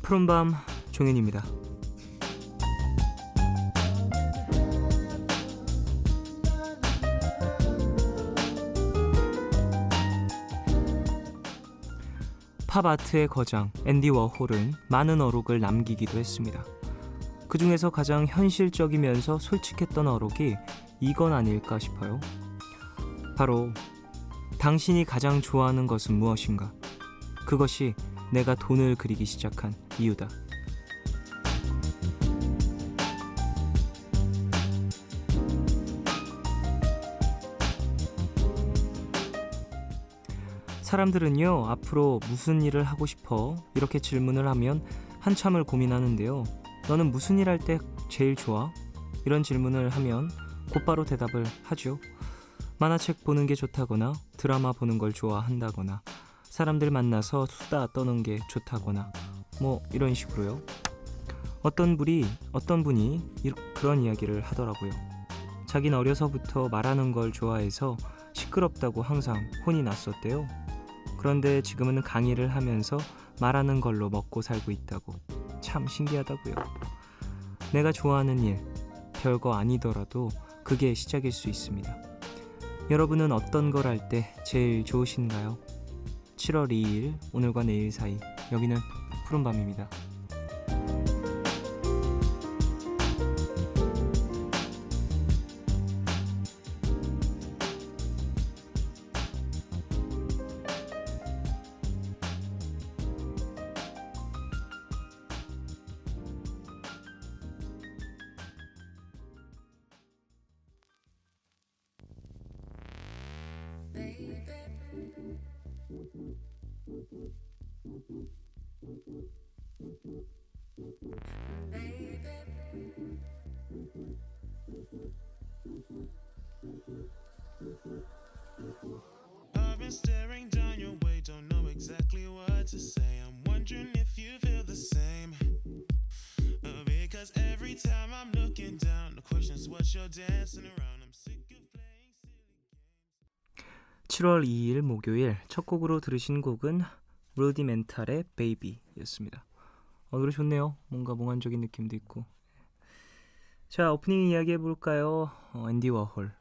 푸른밤 종현입니다. 팝아트의 거장 앤디 워홀은 많은 어록을 남기기도 했습니다. 그 중에서 가장 현실적이면서 솔직했던 어록이 이건 아닐까 싶어요. 바로 당신이 가장 좋아하는 것은 무엇인가? 그것이 내가 돈을 그리기 시작한 이유다. 사람들은요, 앞으로 무슨 일을 하고 싶어? 이렇게 질문을 하면 한참을 고민하는데요. 너는 무슨 일 할 때 제일 좋아? 이런 질문을 하면 곧바로 대답을 하죠. 만화책 보는 게 좋다거나 드라마 보는 걸 좋아한다거나 사람들 만나서 수다 떠는 게 좋다거나 뭐 이런 식으로요. 어떤 분이 그런 이야기를 하더라고요. 자긴 어려서부터 말하는 걸 좋아해서 시끄럽다고 항상 혼이 났었대요. 그런데 지금은 강의를 하면서 말하는 걸로 먹고 살고 있다고. 참 신기하다고요. 내가 좋아하는 일, 별거 아니더라도 그게 시작일 수 있습니다. 여러분은 어떤 걸 할 때 제일 좋으신가요? 7월 2일 오늘과 내일 사이, 여기는 푸른밤입니다. I've been staring down your way, don't know exactly what to say. I'm wondering if you feel the same. Because every time I'm looking down, the question's what you're dancing around. I'm sick of playing silly games. 7월 2일 목요일 첫 곡으로 들으신 곡은 루디멘탈의 베이비였습니다. 노래 좋네요. 뭔가 몽환적인 느낌도 있고. 자, 오프닝 이야기 해볼까요? 앤디 워홀.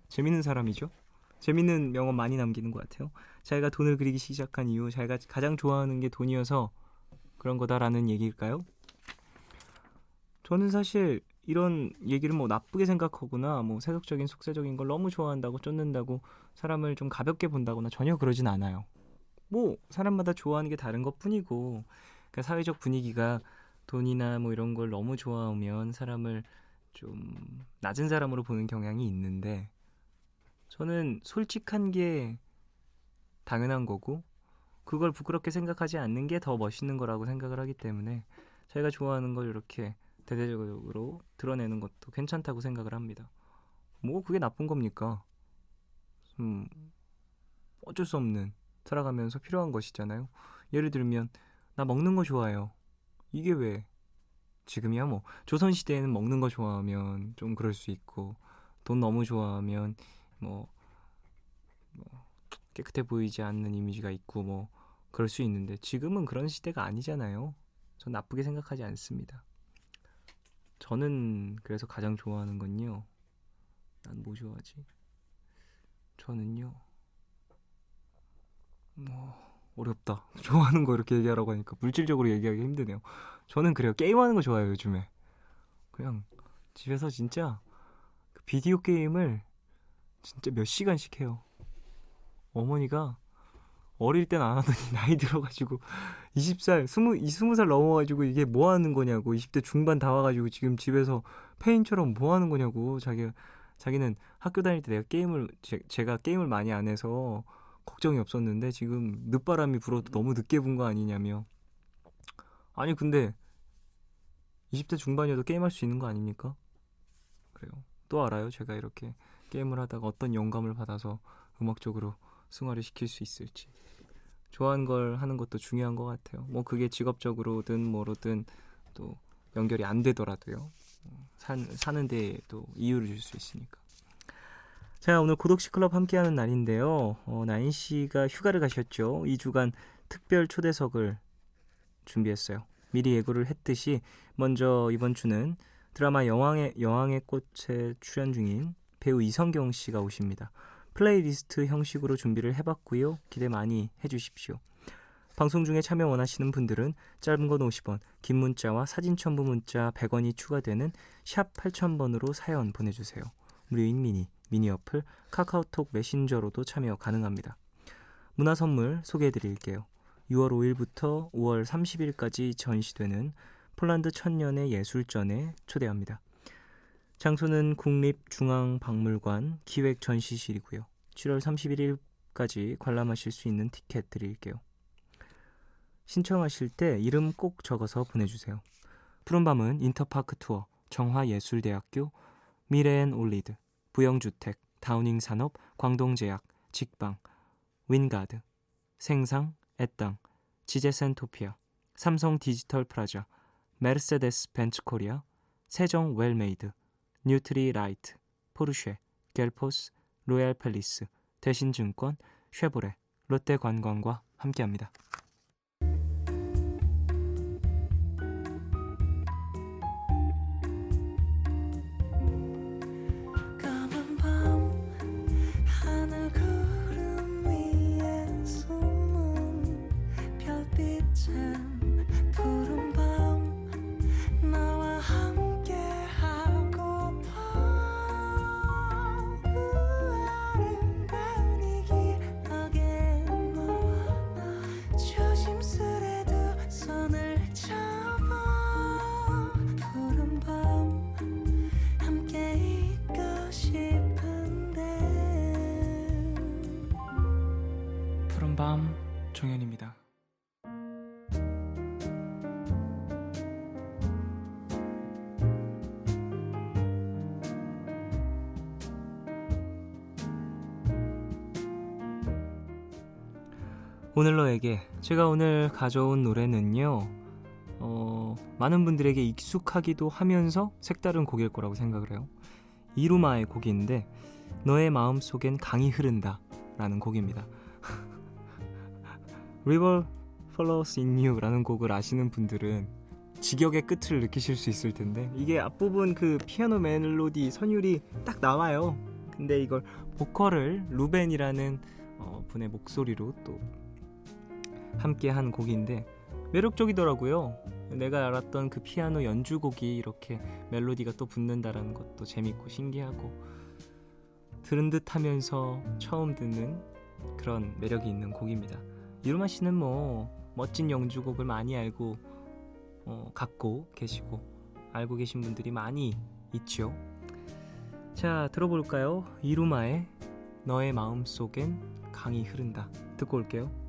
재밌는 사람이죠. 재밌는 명언 많이 남기는 것 같아요. 자기가 돈을 그리기 시작한 이유, 자기가 가장 좋아하는 게 돈이어서 그런 거다라는 얘기일까요? 저는 사실 이런 얘기를 뭐 나쁘게 생각하거나 뭐 세속적인 속세적인 걸 너무 좋아한다고 쫓는다고 사람을 좀 가볍게 본다거나 전혀 그러진 않아요. 뭐 사람마다 좋아하는 게 다른 것 뿐이고, 그러니까 사회적 분위기가 돈이나 뭐 이런 걸 너무 좋아하면 사람을 좀 낮은 사람으로 보는 경향이 있는데, 저는 솔직한 게 당연한 거고 그걸 부끄럽게 생각하지 않는 게 더 멋있는 거라고 생각을 하기 때문에 자기가 좋아하는 걸 이렇게 대대적으로 드러내는 것도 괜찮다고 생각을 합니다. 뭐 그게 나쁜 겁니까? 어쩔 수 없는, 살아가면서 필요한 것이잖아요. 예를 들면 나 먹는 거 좋아해요. 이게 왜? 지금이야 뭐 조선시대에는 먹는 거 좋아하면 좀 그럴 수 있고, 돈 너무 좋아하면 뭐 깨끗해 보이지 않는 이미지가 있고 뭐 그럴 수 있는데, 지금은 그런 시대가 아니잖아요. 전 나쁘게 생각하지 않습니다. 저는 그래서 가장 좋아하는 건요, 난 뭐 좋아하지? 저는요, 어렵다. 좋아하는 거 이렇게 얘기하라고 하니까 물질적으로 얘기하기 힘드네요. 저는 그래요, 게임하는 거 좋아해요. 요즘에 그냥 집에서 진짜 그 비디오 게임을 진짜 몇 시간씩 해요. 어머니가 어릴 땐 안 하더니 나이 들어가지고 20살, 20살 넘어가지고 이게 뭐 하는 거냐고, 20대 중반 다 와가지고 지금 집에서 페인처럼 뭐 하는 거냐고. 자기는 학교 다닐 때 제가 게임을 많이 안 해서 걱정이 없었는데 지금 늦바람이 불어도 너무 늦게 본 거 아니냐며. 아니 근데 20대 중반이어도 게임할 수 있는 거 아닙니까? 그래요. 또 알아요, 제가 이렇게 게임을 하다가 어떤 영감을 받아서 음악적으로 승화를 시킬 수 있을지. 좋아하는 걸 하는 것도 중요한 것 같아요. 뭐 그게 직업적으로든 뭐로든 또 연결이 안 되더라도요. 사는 데에 또 이유를 줄 수 있으니까. 자, 오늘 고독시 클럽 함께하는 날인데요. 나인 씨가 휴가를 가셨죠. 2주간 특별 초대석을 준비했어요. 미리 예고를 했듯이 먼저 이번 주는 드라마 여왕의 꽃에 출연 중인 배우 이성경 씨가 오십니다. 플레이리스트 형식으로 준비를 해봤고요. 기대 많이 해주십시오. 방송 중에 참여 원하시는 분들은 짧은 건 50원, 긴 문자와 사진 첨부 문자 100원이 추가되는 샵 8000번으로 사연 보내주세요. 무료인 미니 어플 카카오톡 메신저로도 참여 가능합니다. 문화 선물 소개해드릴게요. 6월 5일부터 5월 30일까지 전시되는 폴란드 천년의 예술전에 초대합니다. 장소는 국립중앙박물관 기획전시실이고요. 7월 31일까지 관람하실 수 있는 티켓 드릴게요. 신청하실 때 이름 꼭 적어서 보내주세요. 푸른밤은 인터파크 투어, 정화예술대학교, 미래앤올리드, 부영주택, 다우닝산업, 광동제약, 직방, 윈가드, 생상, 애땅, 지제센토피아, 삼성디지털프라자, 메르세데스 벤츠코리아, 세정 웰메이드, 뉴트리라이트, 포르쉐, 겔포스, 로얄팰리스, 대신증권, 쉐보레, 롯데관광과 함께합니다. 까만 밤 하늘 구름 위에 숨은 별빛은 푸른 밤 나와 함께 하고파 아름다운 이 기억에 너와 나 조심스레 두 손을 잡아 푸른 밤 함께 있고 싶은데 푸른밤 종현입니다. 오늘 너에게 제가 오늘 가져온 노래는요 많은 분들에게 익숙하기도 하면서 색다른 곡일 거라고 생각을 해요. 이루마의 곡인데 너의 마음속엔 강이 흐른다 라는 곡입니다. River Follows in You 라는 곡을 아시는 분들은 직역의 끝을 느끼실 수 있을 텐데 이게 앞부분 그 피아노 멜로디 선율이 딱 나와요. 근데 이걸 보컬을 루벤이라는 분의 목소리로 또 함께 한 곡인데 매력적이더라고요. 내가 알았던 그 피아노 연주곡이 이렇게 멜로디가 또 붙는다라는 것도 재밌고 신기하고 들은 듯 하면서 처음 듣는 그런 매력이 있는 곡입니다. 이루마 씨는 뭐 멋진 연주곡을 많이 알고 갖고 계시고 알고 계신 분들이 많이 있죠. 자, 들어볼까요? 이루마의 너의 마음속엔 강이 흐른다 듣고 올게요.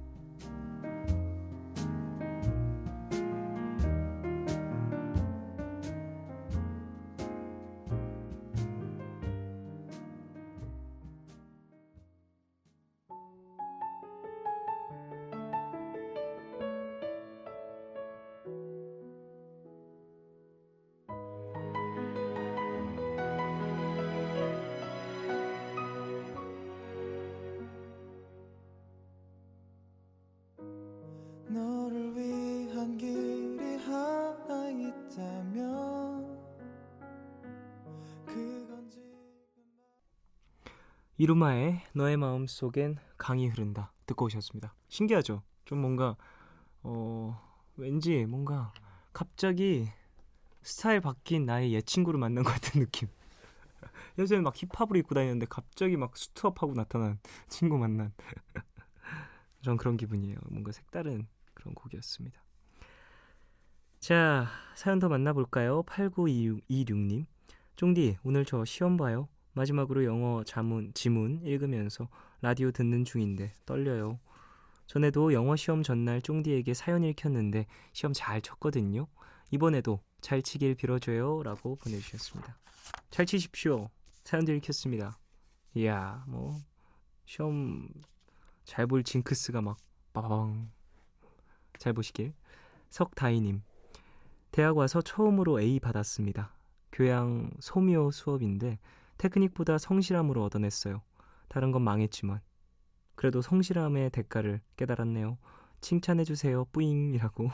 너를 위한 길이 하나 있다면 그건 지금 이루마의 너의 마음속엔 강이 흐른다 듣고 오셨습니다. 신기하죠? 좀 뭔가 왠지 뭔가 갑자기 스타일 바뀐 나의 옛 친구를 만난 것 같은 느낌. 예전에 막 힙합을 입고 다녔는데 갑자기 막 수트업하고 나타난 친구 만난 전 그런 기분이에요. 뭔가 색다른 그런 곡이었습니다. 자, 사연 더 만나볼까요? 8926님, 쫑디 오늘 저 시험 봐요. 마지막으로 영어 지문 읽으면서 라디오 듣는 중인데 떨려요. 전에도 영어 시험 전날 쫑디에게 사연 읽혔는데 시험 잘 쳤거든요. 이번에도 잘 치길 빌어줘요 라고 보내주셨습니다. 잘 치십시오. 사연도 읽혔습니다. 이야, 뭐 시험 잘 볼 징크스가 막 빠방 잘 보시길. 석다희님, 대학 와서 처음으로 A 받았습니다. 교양 소묘 수업인데 테크닉보다 성실함으로 얻어냈어요. 다른 건 망했지만 그래도 성실함의 대가를 깨달았네요. 칭찬해주세요 뿌잉이라고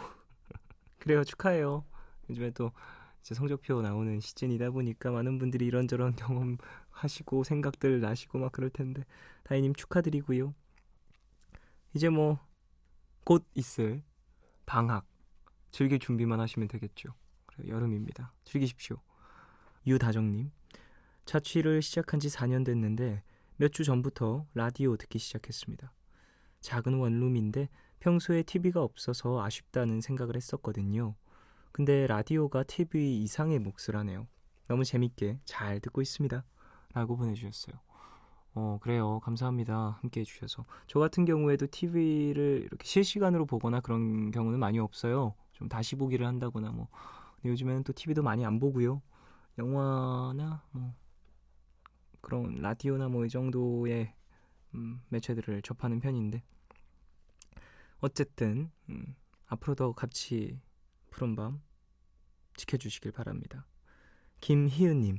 그래요, 축하해요. 요즘에 또 이제 성적표 나오는 시즌이다 보니까 많은 분들이 이런저런 경험하시고 생각들 나시고 막 그럴 텐데 다희님 축하드리고요. 이제 뭐 곧 있을 방학 즐길 준비만 하시면 되겠죠. 그래요, 여름입니다. 즐기십시오. 유다정님, 자취를 시작한 지 4년 됐는데 몇 주 전부터 라디오 듣기 시작했습니다. 작은 원룸인데 평소에 TV가 없어서 아쉽다는 생각을 했었거든요. 근데 라디오가 TV 이상의 몫을 하네요. 너무 재밌게 잘 듣고 있습니다. 라고 보내주셨어요. 그래요. 감사합니다. 함께 해주셔서. 저 같은 경우에도 TV를 이렇게 실시간으로 보거나 그런 경우는 많이 없어요. 좀 다시 보기를 한다거나 뭐. 근데 요즘에는 또 TV도 많이 안 보고요. 영화나 뭐 그런 라디오나 뭐 이 정도의 매체들을 접하는 편인데 어쨌든 앞으로도 같이 푸른밤 지켜주시길 바랍니다. 김희은님,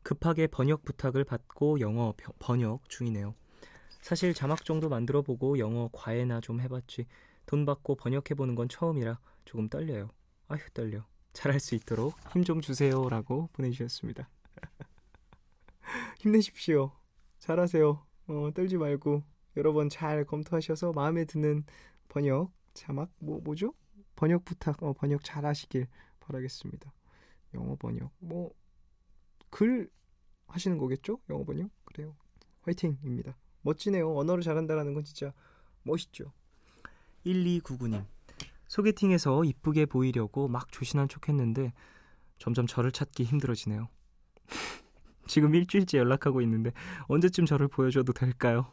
급하게 번역 부탁을 받고 영어 번역 중이네요. 사실 자막 정도 만들어보고 영어 과외나 좀 해봤지 돈 받고 번역해보는 건 처음이라 조금 떨려요. 아휴 떨려. 잘할 수 있도록 힘 좀 주세요 라고 보내주셨습니다. 힘내십시오. 잘하세요. 떨지 말고 여러 번 잘 검토하셔서 마음에 드는 번역 자막 뭐죠? 번역 부탁 번역 잘 하시길 바라겠습니다. 영어 번역 글 하시는 거겠죠? 영어 번역? 그래요. 화이팅입니다. 멋지네요. 언어를 잘한다는 건 진짜 멋있죠. 1299님, 소개팅에서 이쁘게 보이려고 막 조신한 척했는데 점점 저를 찾기 힘들어지네요. 지금 일주일째 연락하고 있는데 언제쯤 저를 보여줘도 될까요?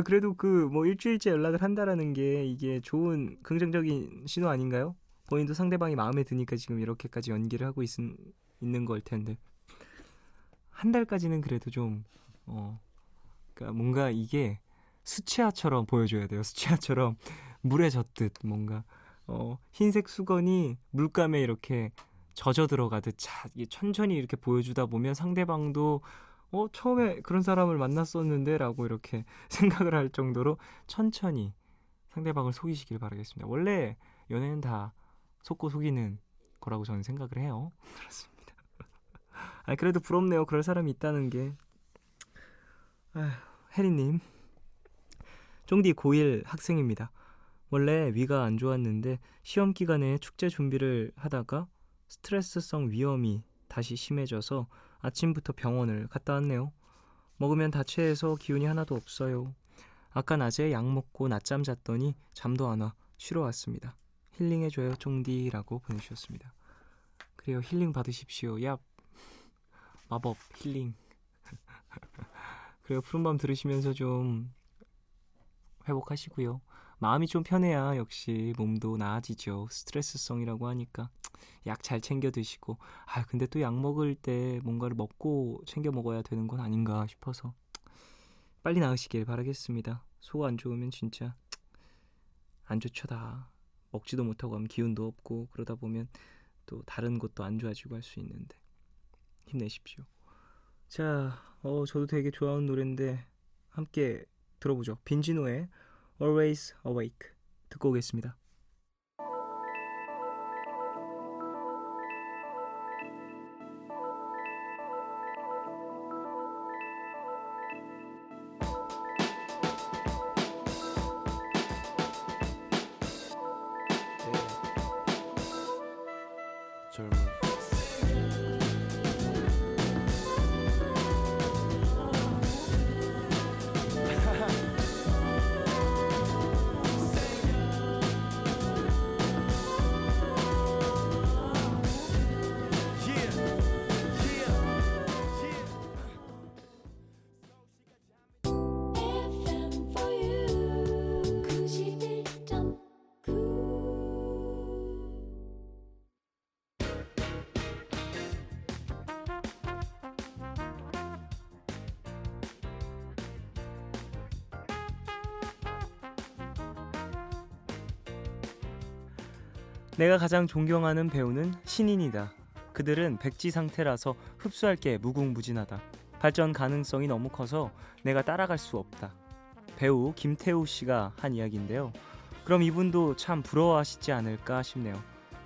그래도 일주일째 연락을 한다라는 게 이게 좋은 긍정적인 신호 아닌가요? 본인도 상대방이 마음에 드니까 지금 이렇게까지 연기를 하고 있는 걸 텐데 한 달까지는 그래도 좀 그러니까 뭔가 이게 수채화처럼 보여줘야 돼요. 수채화처럼 물에 젖듯 뭔가 흰색 수건이 물감에 이렇게 젖어 들어가듯 천천히 이렇게 보여주다 보면 상대방도 처음에 그런 사람을 만났었는데 라고 이렇게 생각을 할 정도로 천천히 상대방을 속이시길 바라겠습니다. 원래 연애는 다 속고 속이는 거라고 저는 생각을 해요. 그렇습니다. 그래도 부럽네요. 그럴 사람이 있다는 게. 혜리님, 쫑디 고1 학생입니다. 원래 위가 안 좋았는데 시험 기간에 축제 준비를 하다가 스트레스성 위염이 다시 심해져서 아침부터 병원을 갔다 왔네요. 먹으면 다 체해서 기운이 하나도 없어요. 아까 낮에 약 먹고 낮잠 잤더니 잠도 안 와 쉬러 왔습니다. 힐링해줘요 쫑디라고 보내주셨습니다. 그래요, 힐링 받으십시오. 야, 마법 힐링. 그래요, 푸른밤 들으시면서 좀 회복하시고요. 마음이 좀 편해야 역시 몸도 나아지죠. 스트레스성이라고 하니까 약 잘 챙겨 드시고 근데 또 약 먹을 때 뭔가를 먹고 챙겨 먹어야 되는 건 아닌가 싶어서 빨리 나으시길 바라겠습니다. 속 안 좋으면 진짜 안 좋죠. 다 먹지도 못하고 하면 기운도 없고 그러다 보면 또 다른 것도 안 좋아지고 할 수 있는데 힘내십시오. 자, 저도 되게 좋아하는 노래인데 함께 들어보죠. 빈지노의 Always Awake 듣고 오겠습니다. 젊은 FM for you 91.9. 내가 가장 존경하는 배우는 신인이다. 그들은 백지 상태라서 흡수할 게 무궁무진하다. 발전 가능성이 너무 커서 내가 따라갈 수 없다. 배우 김태우 씨가 한 이야기인데요. 그럼 이분도 참 부러워하시지 않을까 싶네요.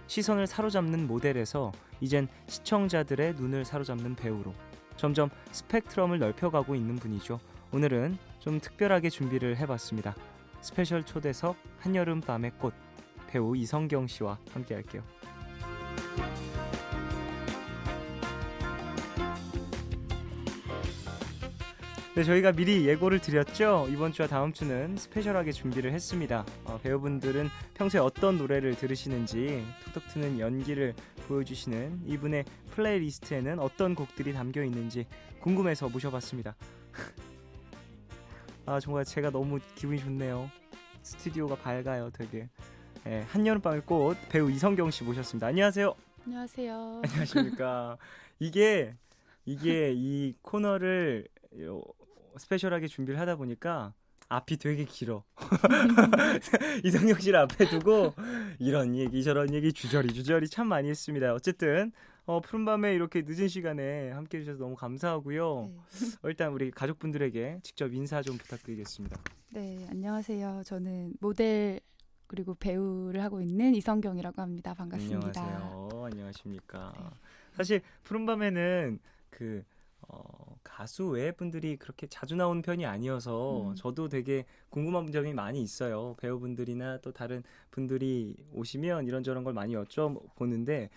시선을 사로잡는 모델에서 이젠 시청자들의 눈을 사로잡는 배우로 점점 스펙트럼을 넓혀가고 있는 분이죠. 오늘은 좀 특별하게 준비를 해봤습니다. 스페셜 초대석 한여름 밤의 꽃, 배우 이성경 씨와 함께 할게요. 네, 저희가 미리 예고를 드렸죠. 이번 주와 다음 주는 스페셜하게 준비를 했습니다. 배우분들은 평소에 어떤 노래를 들으시는지, 톡톡 트는 연기를 보여주시는 이분의 플레이리스트에는 어떤 곡들이 담겨 있는지 궁금해서 모셔봤습니다. 아, 정말 제가 너무 기분이 좋네요. 스튜디오가 밝아요, 되게. 네, 한여름밤의 꽃 배우 이성경 씨 모셨습니다. 안녕하세요. 안녕하세요. 안녕하십니까. 이게 이 코너를 스페셜하게 준비를 하다 보니까 앞이 되게 길어. 이성경 씨를 앞에 두고 이런 얘기 저런 얘기 주저리 참 많이 했습니다. 어쨌든 푸른밤에 이렇게 늦은 시간에 함께해 주셔서 너무 감사하고요. 일단 우리 가족분들에게 직접 인사 좀 부탁드리겠습니다. 네, 안녕하세요. 저는 모델 그리고 배우를 하고 있는 이성경이라고 합니다. 반갑습니다. 안녕하세요. 안녕하십니까. 네. 사실 푸른밤에는 그 가수 외의 분들이 그렇게 자주 나오는 편이 아니어서 저도 되게 궁금한 점이 많이 있어요. 배우분들이나 또 다른 분들이 오시면 이런저런 걸 많이 여쭤보는데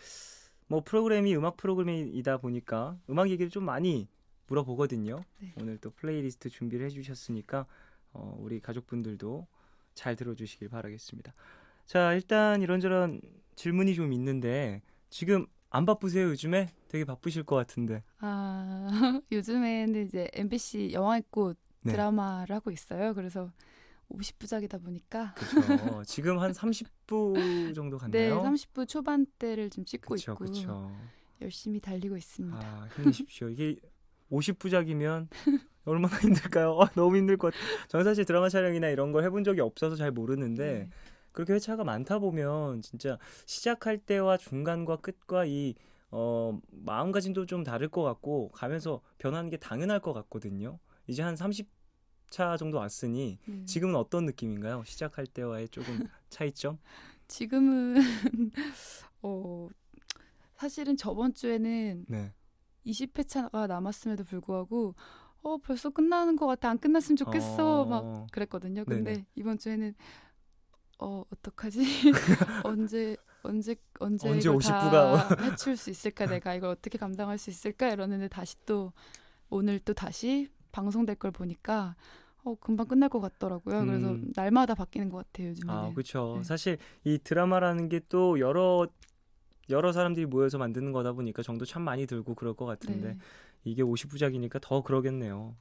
뭐 프로그램이 음악 프로그램이다 보니까 음악 얘기를 좀 많이 물어보거든요. 네. 오늘 또 플레이리스트 준비를 해주셨으니까 우리 가족분들도 잘 들어주시길 바라겠습니다. 자, 일단 이런저런 질문이 좀 있는데 지금 안 바쁘세요? 요즘에 되게 바쁘실 것 같은데. 요즘에는 이제 MBC 영화의 꽃 네. 드라마를 하고 있어요. 그래서 50부작이다 보니까 그렇죠. 지금 한 30부 정도 네, 갔나요? 30부 초반대를 좀 찍고 그쵸, 있고 그쵸. 열심히 달리고 있습니다. 아, 힘내십시오. 이게 50부작이면 얼마나 힘들까요? 너무 힘들 것 같아요. 저는 사실 드라마 촬영이나 이런 걸 해본 적이 없어서 잘 모르는데 네. 그렇게 회차가 많다 보면 진짜 시작할 때와 중간과 끝과 이 마음가짐도 좀 다를 것 같고 가면서 변하는 게 당연할 것 같거든요. 이제 한 30차 정도 왔으니 지금은 어떤 느낌인가요? 시작할 때와의 조금 차이점? 지금은 사실은 저번 주에는 네. 20회차가 남았음에도 불구하고 벌써 끝나는 것 같아. 안 끝났으면 좋겠어. 막 그랬거든요. 근데 네네. 이번 주에는 어떡하지? 언제 이걸 50부가 다 해칠 수 있을까? 내가 이걸 어떻게 감당할 수 있을까? 이러는데 다시 또 오늘 또 다시 방송될 걸 보니까 금방 끝날 것 같더라고요. 그래서 날마다 바뀌는 것 같아요, 요즘에는. 아, 그렇죠. 네. 사실 이 드라마라는 게 또 여러 사람들이 모여서 만드는 거다 보니까 정도 참 많이 들고 그럴 것 같은데 네. 이게 50부작이니까 더 그러겠네요.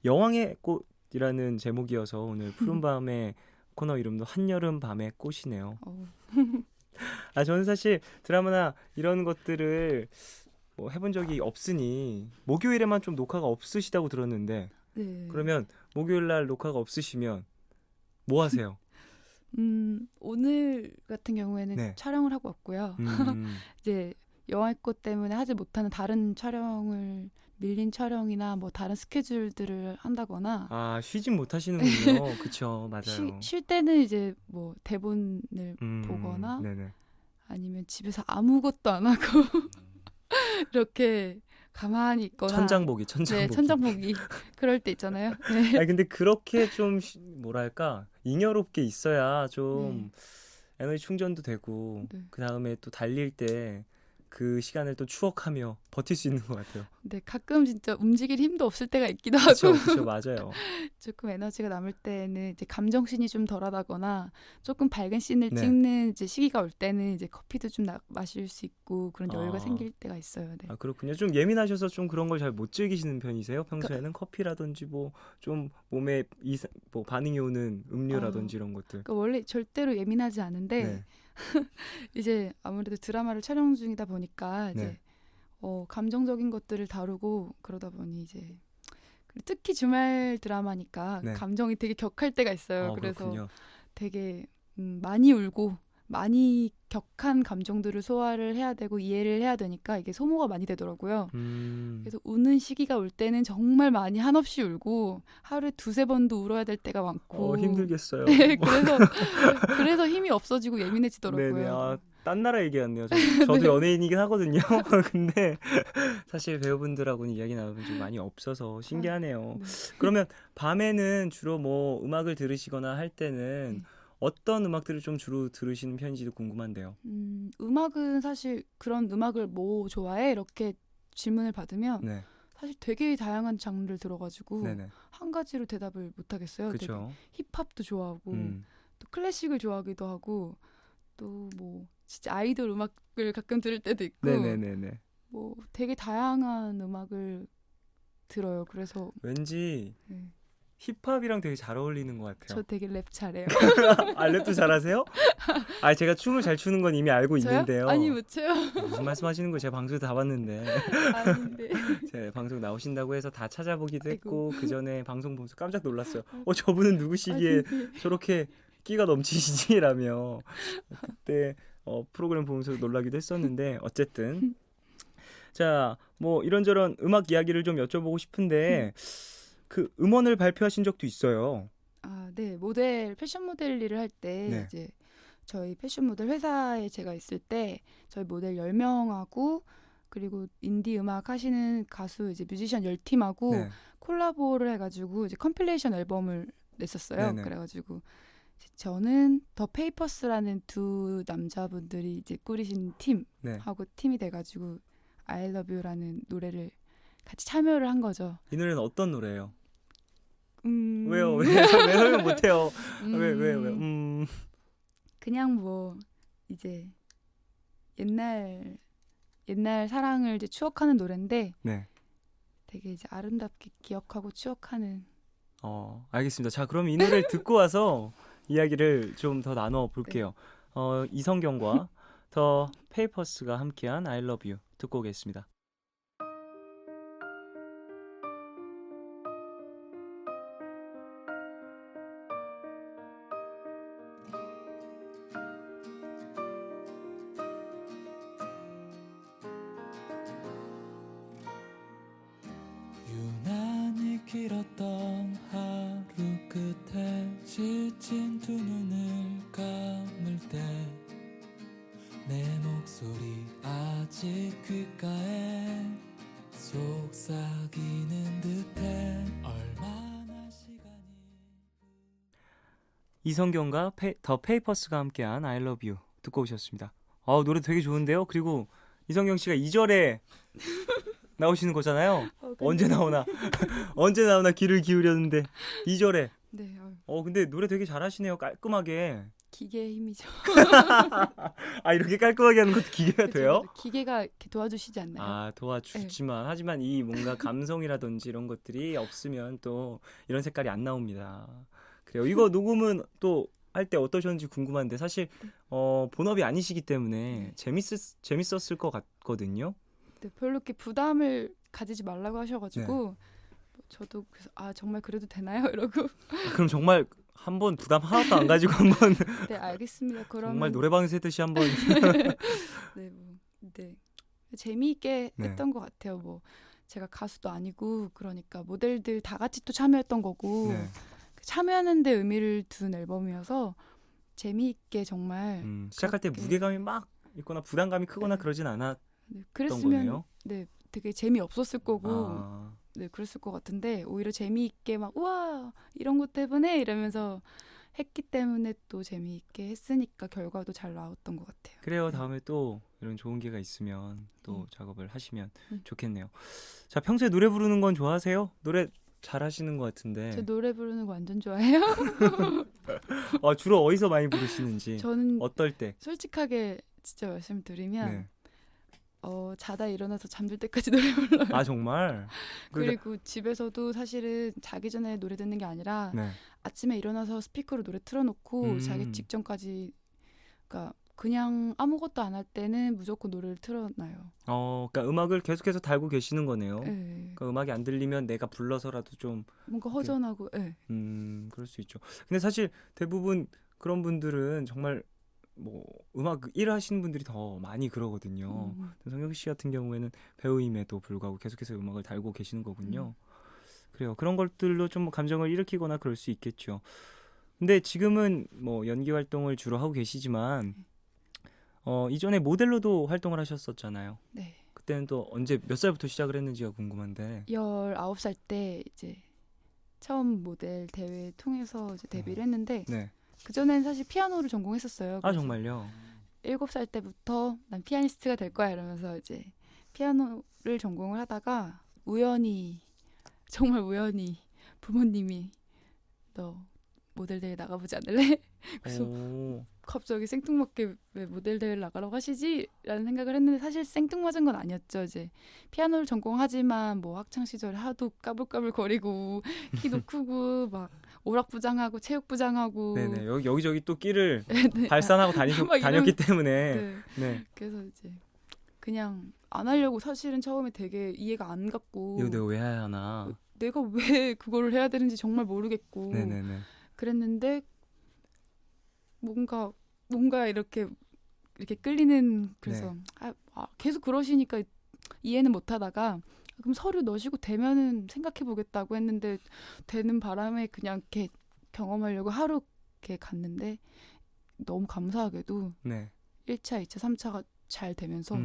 여왕의 꽃이라는 제목이어서 오늘 푸른밤의 코너 이름도 한여름 밤의 꽃이네요. 아, 저는 사실 드라마나 이런 것들을 뭐 해본 적이 없으니 목요일에만 좀 녹화가 없으시다고 들었는데 네. 그러면 목요일 날 녹화가 없으시면 뭐 하세요? 오늘 같은 경우에는 네. 촬영을 하고 왔고요. 이제 영화의 꽃 때문에 하지 못하는 다른 촬영을 밀린 촬영이나 뭐 다른 스케줄들을 한다거나 아, 쉬진 못하시는군요. 그쵸, 맞아요. 쉴 때는 이제 뭐 대본을 보거나 네네. 아니면 집에서 아무것도 안 하고 이렇게 가만히 있거나 천장보기. 네, 천장보기 그럴 때 있잖아요. 네. 아니, 근데 그렇게 좀 뭐랄까 잉여롭게 있어야 좀 에너지 충전도 되고 네. 그 다음에 또 달릴 때 그 시간을 또 추억하며 버틸 수 있는 것 같아요. 근데 가끔 진짜 움직일 힘도 없을 때가 있기도 하고 그렇죠, 맞아요. 조금 에너지가 남을 때는 이제 감정신이 좀 덜하다거나 조금 밝은 씬을 네. 찍는 이제 시기가 올 때는 이제 커피도 좀 마실 수 있고 그런 여유가 아. 생길 때가 있어요. 네. 아, 그렇군요. 좀 예민하셔서 좀 그런 걸 잘 못 즐기시는 편이세요? 평소에는 커피라든지 뭐 좀 몸에 뭐 반응이 오는 음료라든지 이런 것들. 그러니까 원래 절대로 예민하지 않은데 네. 이제 아무래도 드라마를 촬영 중이다 보니까 이제 네. 감정적인 것들을 다루고 그러다 보니 이제 특히 주말 드라마니까 네. 감정이 되게 격할 때가 있어요. 아, 그래서 그렇군요. 되게 많이 울고 많이 격한 감정들을 소화를 해야 되고 이해를 해야 되니까 이게 소모가 많이 되더라고요. 그래서 우는 시기가 올 때는 정말 많이 한없이 울고 하루에 2-3번도 울어야 될 때가 많고 힘들겠어요. 네, 그래서 힘이 없어지고 예민해지더라고요. 네네. 아, 딴 나라 얘기 같네요. 저도 연예인이긴 하거든요. 근데 사실 배우분들하고는 이야기 나누면 좀 많이 없어서 신기하네요. 네. 그러면 밤에는 주로 뭐 음악을 들으시거나 할 때는 네. 어떤 음악들을 좀 주로 들으시는 편인지도 궁금한데요. 음악은 사실 그런 음악을 뭐 좋아해? 이렇게 질문을 받으면 네. 사실 되게 다양한 장르를 들어가지고 네네. 한 가지로 대답을 못 하겠어요. 되게 그렇죠. 힙합도 좋아하고 음. 또 클래식을 좋아하기도 하고 또 뭐 진짜 아이돌 음악을 가끔 들을 때도 있고 네네네네. 뭐 되게 다양한 음악을 들어요. 그래서 왠지 네. 힙합이랑 되게 잘 어울리는 것 같아요. 저 되게 랩 잘해요. 아, 랩도 잘하세요? 아, 제가 춤을 잘 추는 건 이미 알고 저요? 있는데요. 아니 못 쳐요. 무슨 말씀하시는 거 제가 방송에서 다 봤는데 아닌데. 제 방송 나오신다고 해서 다 찾아보기도 아이고. 했고 그 전에 방송 보면서 깜짝 놀랐어요. 저분은 누구시기에 아니, 저렇게 끼가 넘치시지라며 그때 프로그램 보면서 놀라기도 했었는데 어쨌든 자, 뭐 이런저런 음악 이야기를 좀 여쭤보고 싶은데 그 음원을 발표하신 적도 있어요. 아, 네. 모델 패션 모델 일을 할 때 네. 이제 저희 패션 모델 회사에 제가 있을 때 저희 모델 10명하고 그리고 인디 음악 하시는 가수 이제 뮤지션 10팀하고 네. 콜라보를 해가지고 이제 컴필레이션 앨범을 냈었어요. 네네. 그래가지고 이제 저는 더 페이퍼스라는 두 남자분들이 이제 꾸리신 네. 팀하고 팀이 돼가지고 I Love You라는 노래를 같이 참여를 한 거죠. 이 노래는 어떤 노래예요? 음, 왜요? 왜 설명 못해요? 음, 왜? 그냥 뭐 이제 옛날 사랑을 이제 추억하는 노래인데 네. 되게 이제 아름답게 기억하고 추억하는. 알겠습니다. 자, 그럼 이 노래를 듣고 와서 이야기를 좀 더 나눠 볼게요. 이성경과 더 페이퍼스가 함께한 I Love You 듣고 오겠습니다. 유난히 길었던 하루 끝에 지친 두 눈을 감을 때 내 목소리 아직 귓가에 속삭이는 듯해 얼마나 시간이 이성경과 더 페이퍼스가 함께한 I Love You 듣고 오셨습니다. 노래 되게 좋은데요. 그리고 이성경 씨가 2절에 나오시는 거잖아요. 언제 나오나 언제 나오나 귀를 기울였는데 2절에 네, 근데 노래 되게 잘하시네요. 깔끔하게. 기계의 힘이죠. 이렇게 깔끔하게 하는 것도 기계가 그쵸, 돼요? 그쵸. 기계가 이렇게 도와주시지 않나요? 도와주지만 하지만 이 뭔가 감성이라든지 이런 것들이 없으면 또 이런 색깔이 안 나옵니다. 그래요. 이거 녹음은 또 할 때 어떠셨는지 궁금한데 사실 본업이 아니시기 때문에 재밌었을 것 같거든요. 네, 별로 이렇게 부담을 가지지 말라고 하셔가지고 네. 뭐 저도 그래서 정말 그래도 되나요? 이러고 그럼 정말 한번 부담 하나도 안 가지고 한번 네 알겠습니다. 그러면 정말 노래방에서 했듯이 한번 네 재미있게 네. 했던 것 같아요. 뭐 제가 가수도 아니고 그러니까 모델들 다 같이 또 참여했던 거고 네. 참여하는 데 의미를 둔 앨범이어서 재미있게 정말 시작할 때 그렇게- 무게감이 막 있거나 부담감이 크거나 네. 그러진 않았던 네, 그랬으면 거네요. 네 되게 재미없었을 거고 아, 네 그랬을 것 같은데 오히려 재미있게 막 우와 이런 것 때문에 이러면서 했기 때문에 또 재미있게 했으니까 결과도 잘 나왔던 것 같아요. 그래요. 다음에 또 이런 좋은 기회가 있으면 또 작업을 하시면 음. 좋겠네요. 자, 평소에 노래 부르는 건 좋아하세요? 노래 잘 하시는 것 같은데. 저 노래 부르는 거 완전 좋아해요. 주로 어디서 많이 부르시는지. 저는 어떨 때? 솔직하게 진짜 말씀드리면 네. 자다 일어나서 잠들 때까지 노래 불러요. 아, 정말? 그리고 집에서도 사실은 자기 전에 노래 듣는 게 아니라 네. 아침에 일어나서 스피커로 노래 틀어놓고 자기 직전까지 그러니까 그냥 아무것도 안 할 때는 무조건 노래를 틀어놔요. 그러니까 음악을 계속해서 달고 계시는 거네요. 네. 그러니까 음악이 안 들리면 내가 불러서라도 좀 뭔가 허전하고 그럴 수 있죠. 근데 사실 대부분 그런 분들은 정말 뭐 음악 일 하시는 분들이 더 많이 그러거든요. 성경 씨 같은 경우에는 배우임에도 불구하고 계속해서 음악을 달고 계시는 거군요. 그래요. 그런 것들로 좀 감정을 일으키거나 그럴 수 있겠죠. 근데 지금은 뭐 연기 활동을 주로 하고 계시지만 이전에 모델로도 활동을 하셨었잖아요. 네. 그때는 또 언제 몇 살부터 시작을 했는지가 궁금한데. 19살 때 이제 처음 모델 대회 통해서 이제 데뷔를 했는데 네. 그전엔 사실 피아노를 전공했었어요. 아 그래서 정말요? 7살 때부터 난 피아니스트가 될 거야 이러면서 이제 피아노를 전공을 하다가 우연히 정말 우연히 부모님이 너 모델 대회 나가보지 않을래? 그래서 오. 갑자기 생뚱맞게 왜 모델 대회를 나가라고 하시지? 라는 생각을 했는데 사실 생뚱맞은 건 아니었죠. 이제 피아노를 전공하지만 뭐 학창 시절에 하도 까불까불거리고 키도 크고 막 오락부장하고 체육부장하고 네네. 여기저기 또 끼를 네. 발산하고 막 이런- 다녔기 때문에. 네. 네. 그래서 이제 그냥 안 하려고 사실은 처음에 되게 이해가 안 갔고 이거 내가 왜 해야 하나. 내가 왜 그거를 해야 되는지 정말 모르겠고 네네네. 그랬는데 뭔가 이렇게 끌리는 그래서 네. 계속 그러시니까 이해는 못 하다가 그럼 서류 넣으시고 되면은 생각해 보겠다고 했는데 되는 바람에 그냥 이렇게 경험하려고 하루 이렇게 갔는데 너무 감사하게도 네. 1차, 2차, 3차가 잘 되면서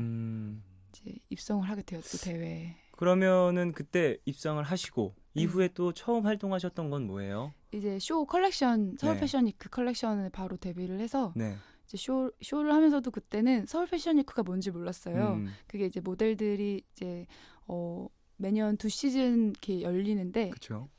이제 입성을 하게 되었죠, 대회에. 그러면은 그때 입상을 하시고 이후에 또 처음 활동하셨던 건 뭐예요? 이제 쇼 컬렉션, 서울 네. 패션 위크 컬렉션을 바로 데뷔를 해서 네. 이제 쇼를 하면서도 그때는 서울 패션 위크가 뭔지 몰랐어요. 음, 그게 이제 모델들이 이제 매년 2시즌 이렇게 열리는데 그렇죠.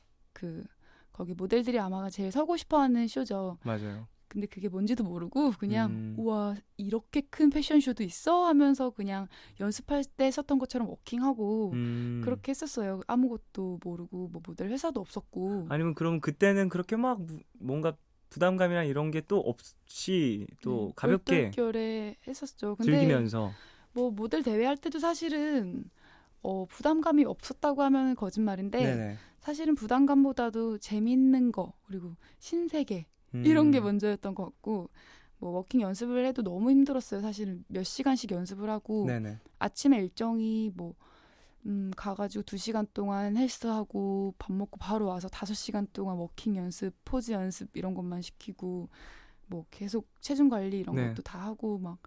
거기 모델들이 아마 제일 서고 싶어하는 쇼죠. 맞아요. 근데 그게 뭔지도 모르고 그냥 음. 우와 이렇게 큰 패션쇼도 있어 하면서 그냥 연습할 때 썼던 것처럼 워킹하고 그렇게 했었어요. 아무것도 모르고 뭐 모델 회사도 없었고. 아니면 그럼 그때는 그렇게 막 뭔가 부담감이나 이런 게 또 없이 또 가볍게 얼떨결에 했었죠. 근데 즐기면서. 뭐 모델 대회 할 때도 사실은 부담감이 없었다고 하면 거짓말인데 네네. 사실은 부담감보다도 재밌는 거 그리고 신세계 이런 게 먼저였던 것 같고 뭐 워킹 연습을 해도 너무 힘들었어요. 사실은 몇 시간씩 연습을 하고 네네. 아침에 일정이 뭐 가가지고 2시간 동안 헬스하고 밥 먹고 바로 와서 5시간 동안 워킹 연습, 포즈 연습 이런 것만 시키고 뭐 계속 체중 관리 이런 네. 것도 다 하고 막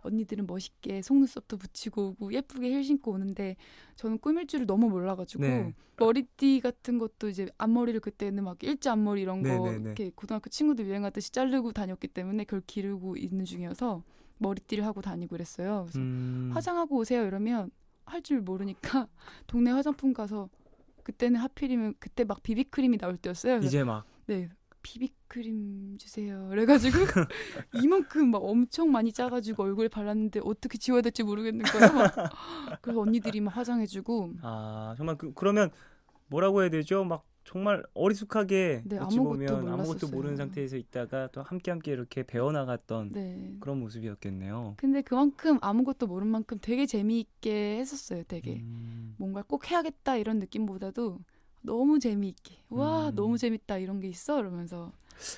언니들은 멋있게 속눈썹도 붙이고 오고 예쁘게 힐 신고 오는데 저는 꾸밀 줄을 너무 몰라가지고 네. 머리띠 같은 것도 이제 앞머리를 그때는 막 일자 앞머리 이런 거 네네네. 이렇게 고등학교 친구들 유행하듯이 자르고 다녔기 때문에 그걸 기르고 있는 중이어서 머리띠를 하고 다니고 그랬어요. 그래서 화장하고 오세요 이러면 할 줄 모르니까 동네 화장품 가서 그때는 하필이면 그때 막 비비크림이 나올 때였어요. 그래서 이제 막 네 비비크림 주세요. 그래가지고 이만큼 막 엄청 많이 짜가지고 얼굴에 발랐는데 어떻게 지워야 될지 모르겠는 거예요. 막. 그래서 언니들이 막 화장해주고 정말 그러면 뭐라고 해야 되죠? 막 정말 어리숙하게 네, 어찌 아무것도 보면 아무것도 몰랐었어요. 모르는 상태에서 있다가 또 함께 이렇게 배워나갔던 네. 그런 모습이었겠네요. 근데 그만큼 아무것도 모른 만큼 되게 재미있게 했었어요. 되게 뭔가 꼭 해야겠다 이런 느낌보다도 너무 재미있게 와 너무 재밌다 이런 게 있어 이러면서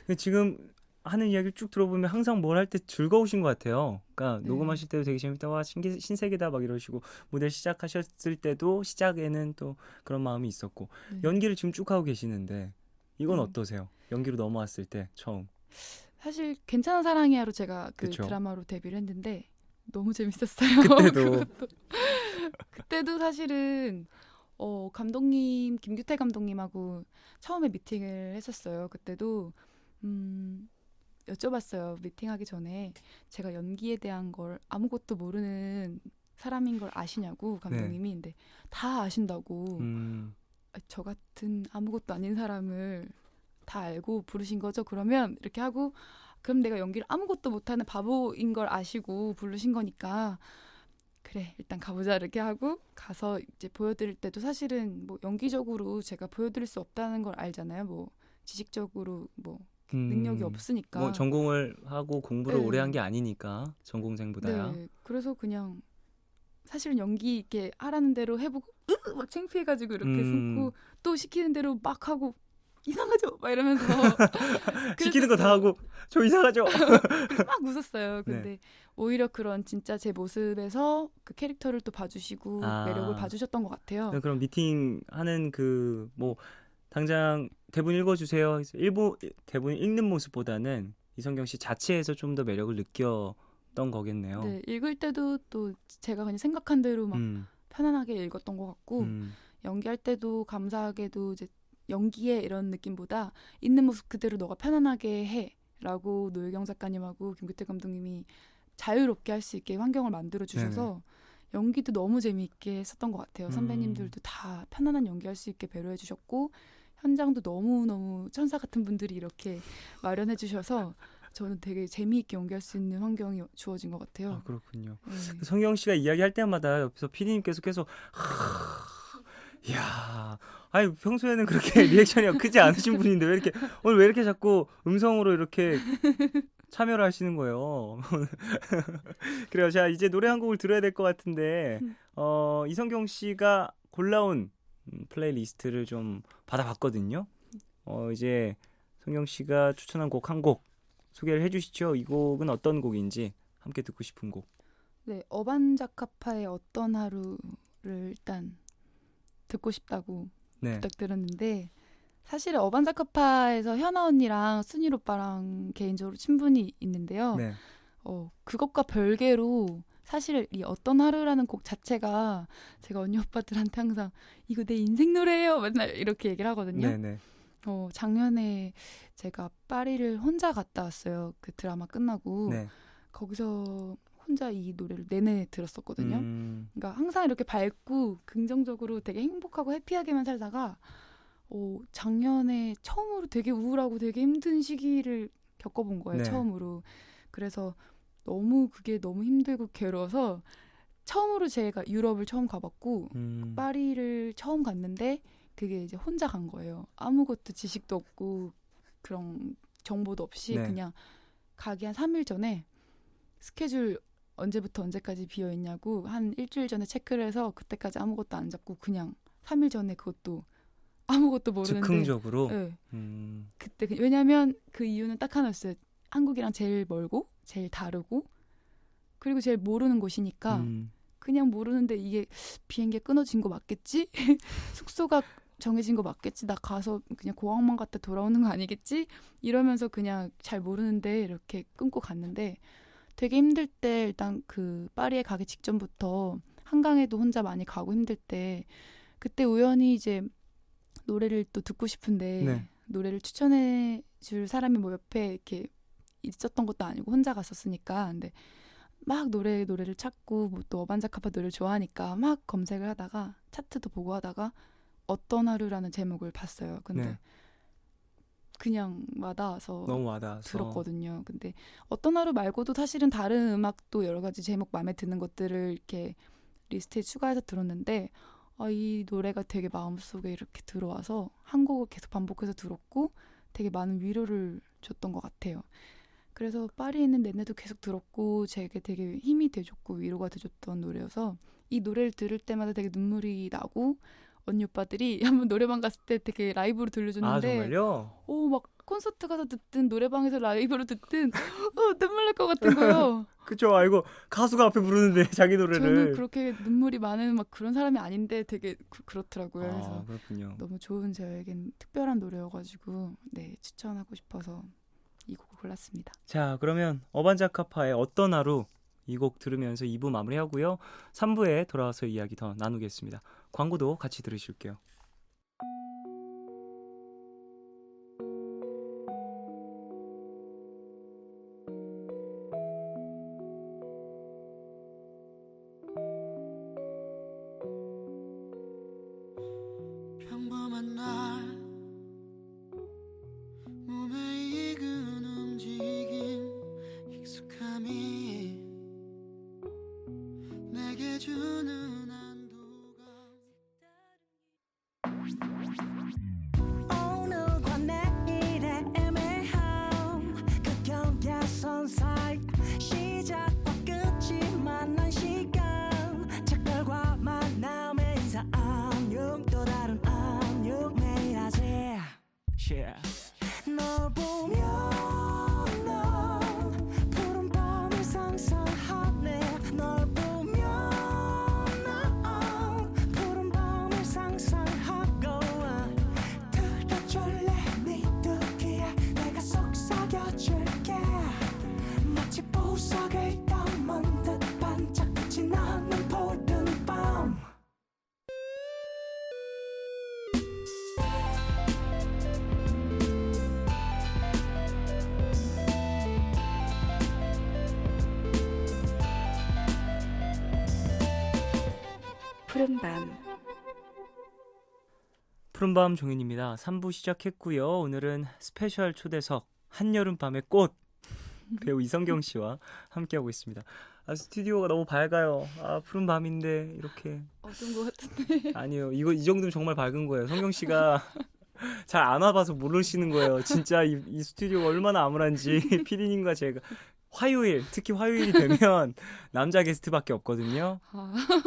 근데 지금 하는 이야기를 쭉 들어보면 항상 뭘 할 때 즐거우신 것 같아요. 그러니까 네. 녹음하실 때도 되게 재밌다, 와 신세계다 막 이러시고 모델 시작하셨을 때도 시작에는 또 그런 마음이 있었고 네. 연기를 지금 쭉 하고 계시는데 이건 음. 어떠세요? 연기로 넘어왔을 때 처음. 사실 괜찮은 사랑이야로 제가 그 그쵸. 드라마로 데뷔를 했는데 너무 재밌었어요. 그때도. 그때도 사실은 감독님 김규태 감독님하고 처음에 미팅을 했었어요. 그때도 여쭤봤어요. 미팅하기 전에 제가 연기에 대한 걸 아무것도 모르는 사람인 걸 아시냐고 감독님이. 근데 다 아신다고. 저 같은 아무것도 아닌 사람을 다 알고 부르신 거죠? 그러면 이렇게 하고 그럼 내가 연기를 아무것도 못하는 바보인 걸 아시고 부르신 거니까 그래 일단 가보자 이렇게 하고 가서 이제 보여드릴 때도 사실은 뭐 연기적으로 제가 보여드릴 수 없다는 걸 알잖아요. 뭐 지식적으로 뭐 능력이 없으니까. 뭐 전공을 하고 공부를 네. 오래 한 게 아니니까 전공생보다야. 네, 그래서 그냥 사실은 연기 이렇게 하라는 대로 해보고 막 창피해가지고 이렇게 숨고 또 시키는 대로 막 하고 이상하죠? 막 이러면서 시키는 거 다 하고 저 이상하죠? 막 웃었어요. 근데 네. 오히려 그런 진짜 제 모습에서 그 캐릭터를 또 봐주시고 아. 매력을 봐주셨던 것 같아요. 그럼 미팅 하는 그 뭐 당장 대본 읽어주세요. 대본 읽는 모습보다는 이성경 씨 자체에서 좀 더 매력을 느꼈던 거겠네요. 네, 읽을 때도 또 제가 그냥 생각한 대로 막 음, 편안하게 읽었던 것 같고 음, 연기할 때도 감사하게도 이제 연기에 이런 느낌보다 있는 모습 그대로 너가 편안하게 해라고 노혜경 작가님하고 김규태 감독님이 자유롭게 할 수 있게 환경을 만들어 주셔서 연기도 너무 재미있게 했었던 것 같아요. 선배님들도 다 편안한 연기할 수 있게 배려해 주셨고 현장도 너무너무 천사 같은 분들이 이렇게 마련해 주셔서 저는 되게 재미있게 연기할 수 있는 환경이 주어진 것 같아요. 아, 그렇군요. 네. 그 성경 씨가 이야기할 때마다 옆에서 PD님께서 계속 이야, 아니 평소에는 그렇게 리액션이 크지 않으신 분인데 왜 이렇게 오늘 왜 이렇게 자꾸 음성으로 이렇게 참여를 하시는 거예요. 그래요. 자, 이제 노래 한 곡을 들어야 될 것 같은데 이성경 씨가 골라온 플레이리스트를 좀 받아봤거든요. 이제 성경 씨가 추천한 곡 한 곡 소개를 해주시죠. 이 곡은 어떤 곡인지 함께 듣고 싶은 곡. 네, 어반자카파의 어떤 하루를 일단 듣고 싶다고 네. 부탁드렸는데 사실 어반자카파에서 현아 언니랑 순일 오빠랑 개인적으로 친분이 있는데요. 네. 그것과 별개로 사실 이 어떤 하루라는 곡 자체가 제가 언니 오빠들한테 항상 이거 내 인생 노래예요 맨날 이렇게 얘기를 하거든요. 네네. 작년에 제가 파리를 혼자 갔다 왔어요. 그 드라마 끝나고 네. 거기서 혼자 이 노래를 내내 들었었거든요. 음, 그러니까 항상 이렇게 밝고 긍정적으로 되게 행복하고 해피하게만 살다가 작년에 처음으로 되게 우울하고 되게 힘든 시기를 겪어본 거예요. 네. 처음으로. 그래서 너무 그게 너무 힘들고 괴로워서 처음으로 제가 유럽을 처음 가봤고 파리를 처음 갔는데 그게 이제 혼자 간 거예요. 아무것도 지식도 없고 그런 정보도 없이 네. 그냥 가기 한 3일 전에 스케줄 언제부터 언제까지 비어있냐고 한 일주일 전에 체크를 해서 그때까지 아무것도 안 잡고 그냥 3일 전에 그것도 아무것도 모르는데 즉흥적으로. 네, 음, 그때 왜냐면 그 이유는 딱 하나였어요. 한국이랑 제일 멀고 제일 다르고 그리고 제일 모르는 곳이니까 그냥 모르는데 이게 비행기 끊어진 거 맞겠지? 숙소가 정해진 거 맞겠지? 나 가서 그냥 공항만 갔다 돌아오는 거 아니겠지? 이러면서 그냥 잘 모르는데 이렇게 끊고 갔는데 되게 힘들 때 일단 그 파리에 가기 직전부터 한강에도 혼자 많이 가고 힘들 때 그때 우연히 이제 노래를 또 듣고 싶은데 네. 노래를 추천해 줄 사람이 뭐 옆에 이렇게 있었던 것도 아니고 혼자 갔었으니까 근데 막 노래를 찾고 뭐 또 어반자카파 노래를 좋아하니까 막 검색을 하다가 차트도 보고 하다가 어떤 하루라는 제목을 봤어요. 근데 네. 그냥 와닿아서 너무 와닿아서. 들었거든요. 근데 어떤 하루 말고도 사실은 다른 음악도 여러 가지 제목 마음에 드는 것들을 이렇게 리스트에 추가해서 들었는데 이 노래가 되게 마음속에 이렇게 들어와서 한 곡을 계속 반복해서 들었고 되게 많은 위로를 줬던 것 같아요. 그래서 파리에 있는 내내도 계속 들었고 제게 되게 힘이 돼줬고 위로가 돼줬던 노래여서 이 노래를 들을 때마다 되게 눈물이 나고 언니 오빠들이 한번 노래방 갔을 때 되게 라이브로 아, 들려줬는데 정말요? 막 콘서트 가서 듣든 노래방에서 라이브로 듣든 눈물 날 것 같은 거예요. 그쵸. 아이고 가수가 앞에 부르는데 자기 노래를. 저는 그렇게 눈물이 많은 막 그런 사람이 아닌데 되게 그렇더라고요. 아, 그래서 그렇군요. 너무 좋은 저에겐 특별한 노래여가지고 네 추천하고 싶어서 이 곡을 골랐습니다. 자, 그러면 어반자카파의 어떤 하루 이 곡 들으면서 2부 마무리하고요. 3부에 돌아와서 이야기 더 나누겠습니다. 광고도 같이 들으실게요. 평범한 날 몸에 익은 움직임 익숙함이 내게 주는 안도감 오늘과 내일의 애매함 그 경계선 사이 시작과 끝이 만난 시간 작별과 만남의 인사 안녕 또 다른 안녕 매일 Yeah. 널 보면 난 푸른 밤을 상상하네 널 보면 난 푸른 밤을 상상하고 들어줄래 네 두기에 내가 속삭여줄게 마치 보석을 담은 듯 반짝빛이 나는 푸른 밤 푸른밤 푸른밤 종현입니다. 3부 시작했고요. 오늘은 스페셜 초대석 한여름밤의 꽃 배우 이성경 씨와 함께하고 있습니다. 스튜디오가 너무 밝아요. 푸른 밤인데 이렇게 어떤 것 같은데. 아니요. 이 정도면 정말 밝은 거예요. 성경 씨가 잘 안 와봐서 모르시는 거예요. 진짜 이 스튜디오가 얼마나 암울한지 피디님과 제가 특히 화요일이 되면 남자 게스트밖에 없거든요.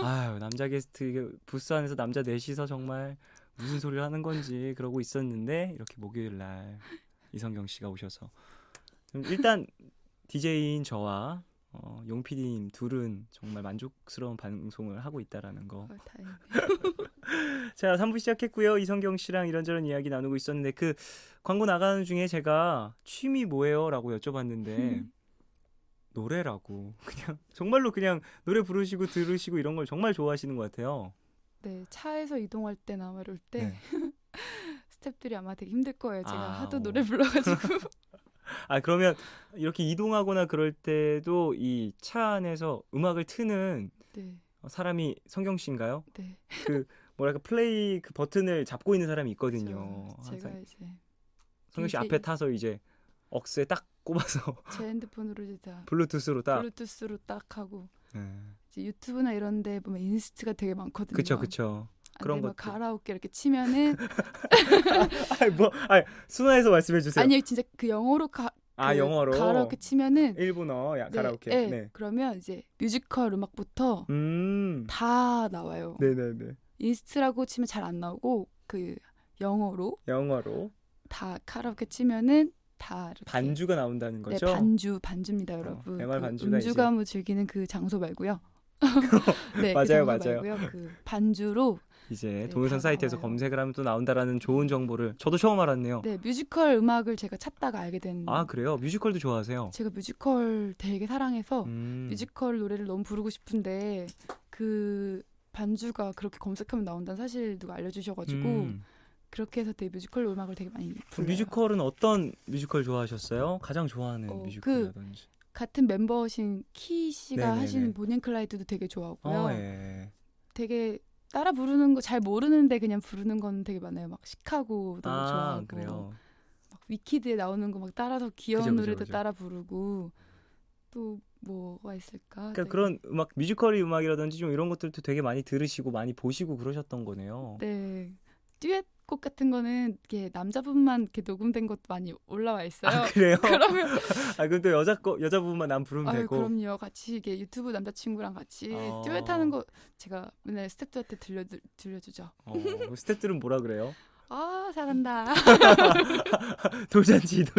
아유, 남자 게스트 이게 부스 안에서 남자 넷이서 정말 무슨 소리를 하는 건지 그러고 있었는데 이렇게 목요일 날 이성경 씨가 오셔서 일단 DJ인 저와 용 PD님 둘은 정말 만족스러운 방송을 하고 있다라는 거. 다행이네요. 자, 3부 시작했고요. 이성경 씨랑 이런저런 이야기 나누고 있었는데 그 광고 나가는 중에 제가 취미 뭐예요? 라고 여쭤봤는데 노래라고 그냥 정말로 그냥 노래 부르시고 들으시고 이런 걸 정말 좋아하시는 것 같아요. 네, 차에서 이동할 때나 뭐 이럴 때 네. 스태프들이 아마 되게 힘들 거예요. 제가 하도 오. 노래 불러가지고. 그러면 이렇게 이동하거나 그럴 때도 이 차 안에서 음악을 트는 네, 사람이 성경 씨인가요? 네. 그 뭐랄까 플레이 그 버튼을 잡고 있는 사람이 있거든요. 제가 항상 이제 성경 씨 DJ 앞에 타서 이제 억스에 딱 꼽아서 제 핸드폰으로 이제 다 블루투스로 딱. 블루투스로 딱 하고 네. 이제 유튜브나 이런 데 보면 인스트가 되게 많거든요. 그쵸. 그런 뭐 것들. 가라오케 이렇게 치면은 순화해서 말씀해 주세요. 아니 진짜 그 영어로 영어로. 가라오케 치면은 일본어 네, 가라오케. 네. 네. 그러면 이제 뮤지컬 음악부터 다 나와요. 네네네. 인스트라고 치면 잘 안 나오고 그 영어로 다 카라오케 치면은 다 이렇게 반주가 나온다는 거죠? 네, 반주입니다, 여러분. MR 그 반주가 음주감을 즐기는 그 장소 말고요. 네, 맞아요, 그 맞아요. 장소 말고요. 그 반주로 이제 네, 동영상 다 사이트에서 나와요. 검색을 하면 또 나온다라는 좋은 정보를 저도 처음 알았네요. 네, 뮤지컬 음악을 제가 찾다가 알게 된. 그래요? 뮤지컬도 좋아하세요? 제가 뮤지컬 되게 사랑해서 음. 뮤지컬 노래를 너무 부르고 싶은데 그 반주가 그렇게 검색하면 나온다는 사실 누가 알려주셔가지고 그렇게 해서 되게 뮤지컬 음악을 되게 많이 불러요. 뮤지컬은 어떤 뮤지컬 좋아하셨어요? 가장 좋아하는 뮤지컬이라든지. 같은 멤버신 키 씨가 네네네. 하시는 보니 앤 클라이드도 되게 좋아하고요. 예. 되게 따라 부르는 거 잘 모르는데 그냥 부르는 건 되게 많아요. 막 시카고 너무 좋아하고 그래요. 막 위키드에 나오는 거 막 따라서 귀여운 그죠, 노래도 그죠. 따라 부르고 또 뭐가 있을까? 그러니까 그런 음악, 뮤지컬의 음악이라든지 좀 이런 것들도 되게 많이 들으시고 많이 보시고 그러셨던 거네요. 네. 듀엣곡 같은 거는 이렇게 남자분만 이렇게 녹음된 것도 많이 올라와 있어요. 그래요? 그러면 그럼 또 여자분만 난 부르면 아유, 되고. 그럼요. 같이 이게 유튜브 남자친구랑 같이 듀엣하는 거 제가 맨날 스태프들한테 들려주죠. 스태프들은 뭐라 그래요? 잘한다. 돌잔치다.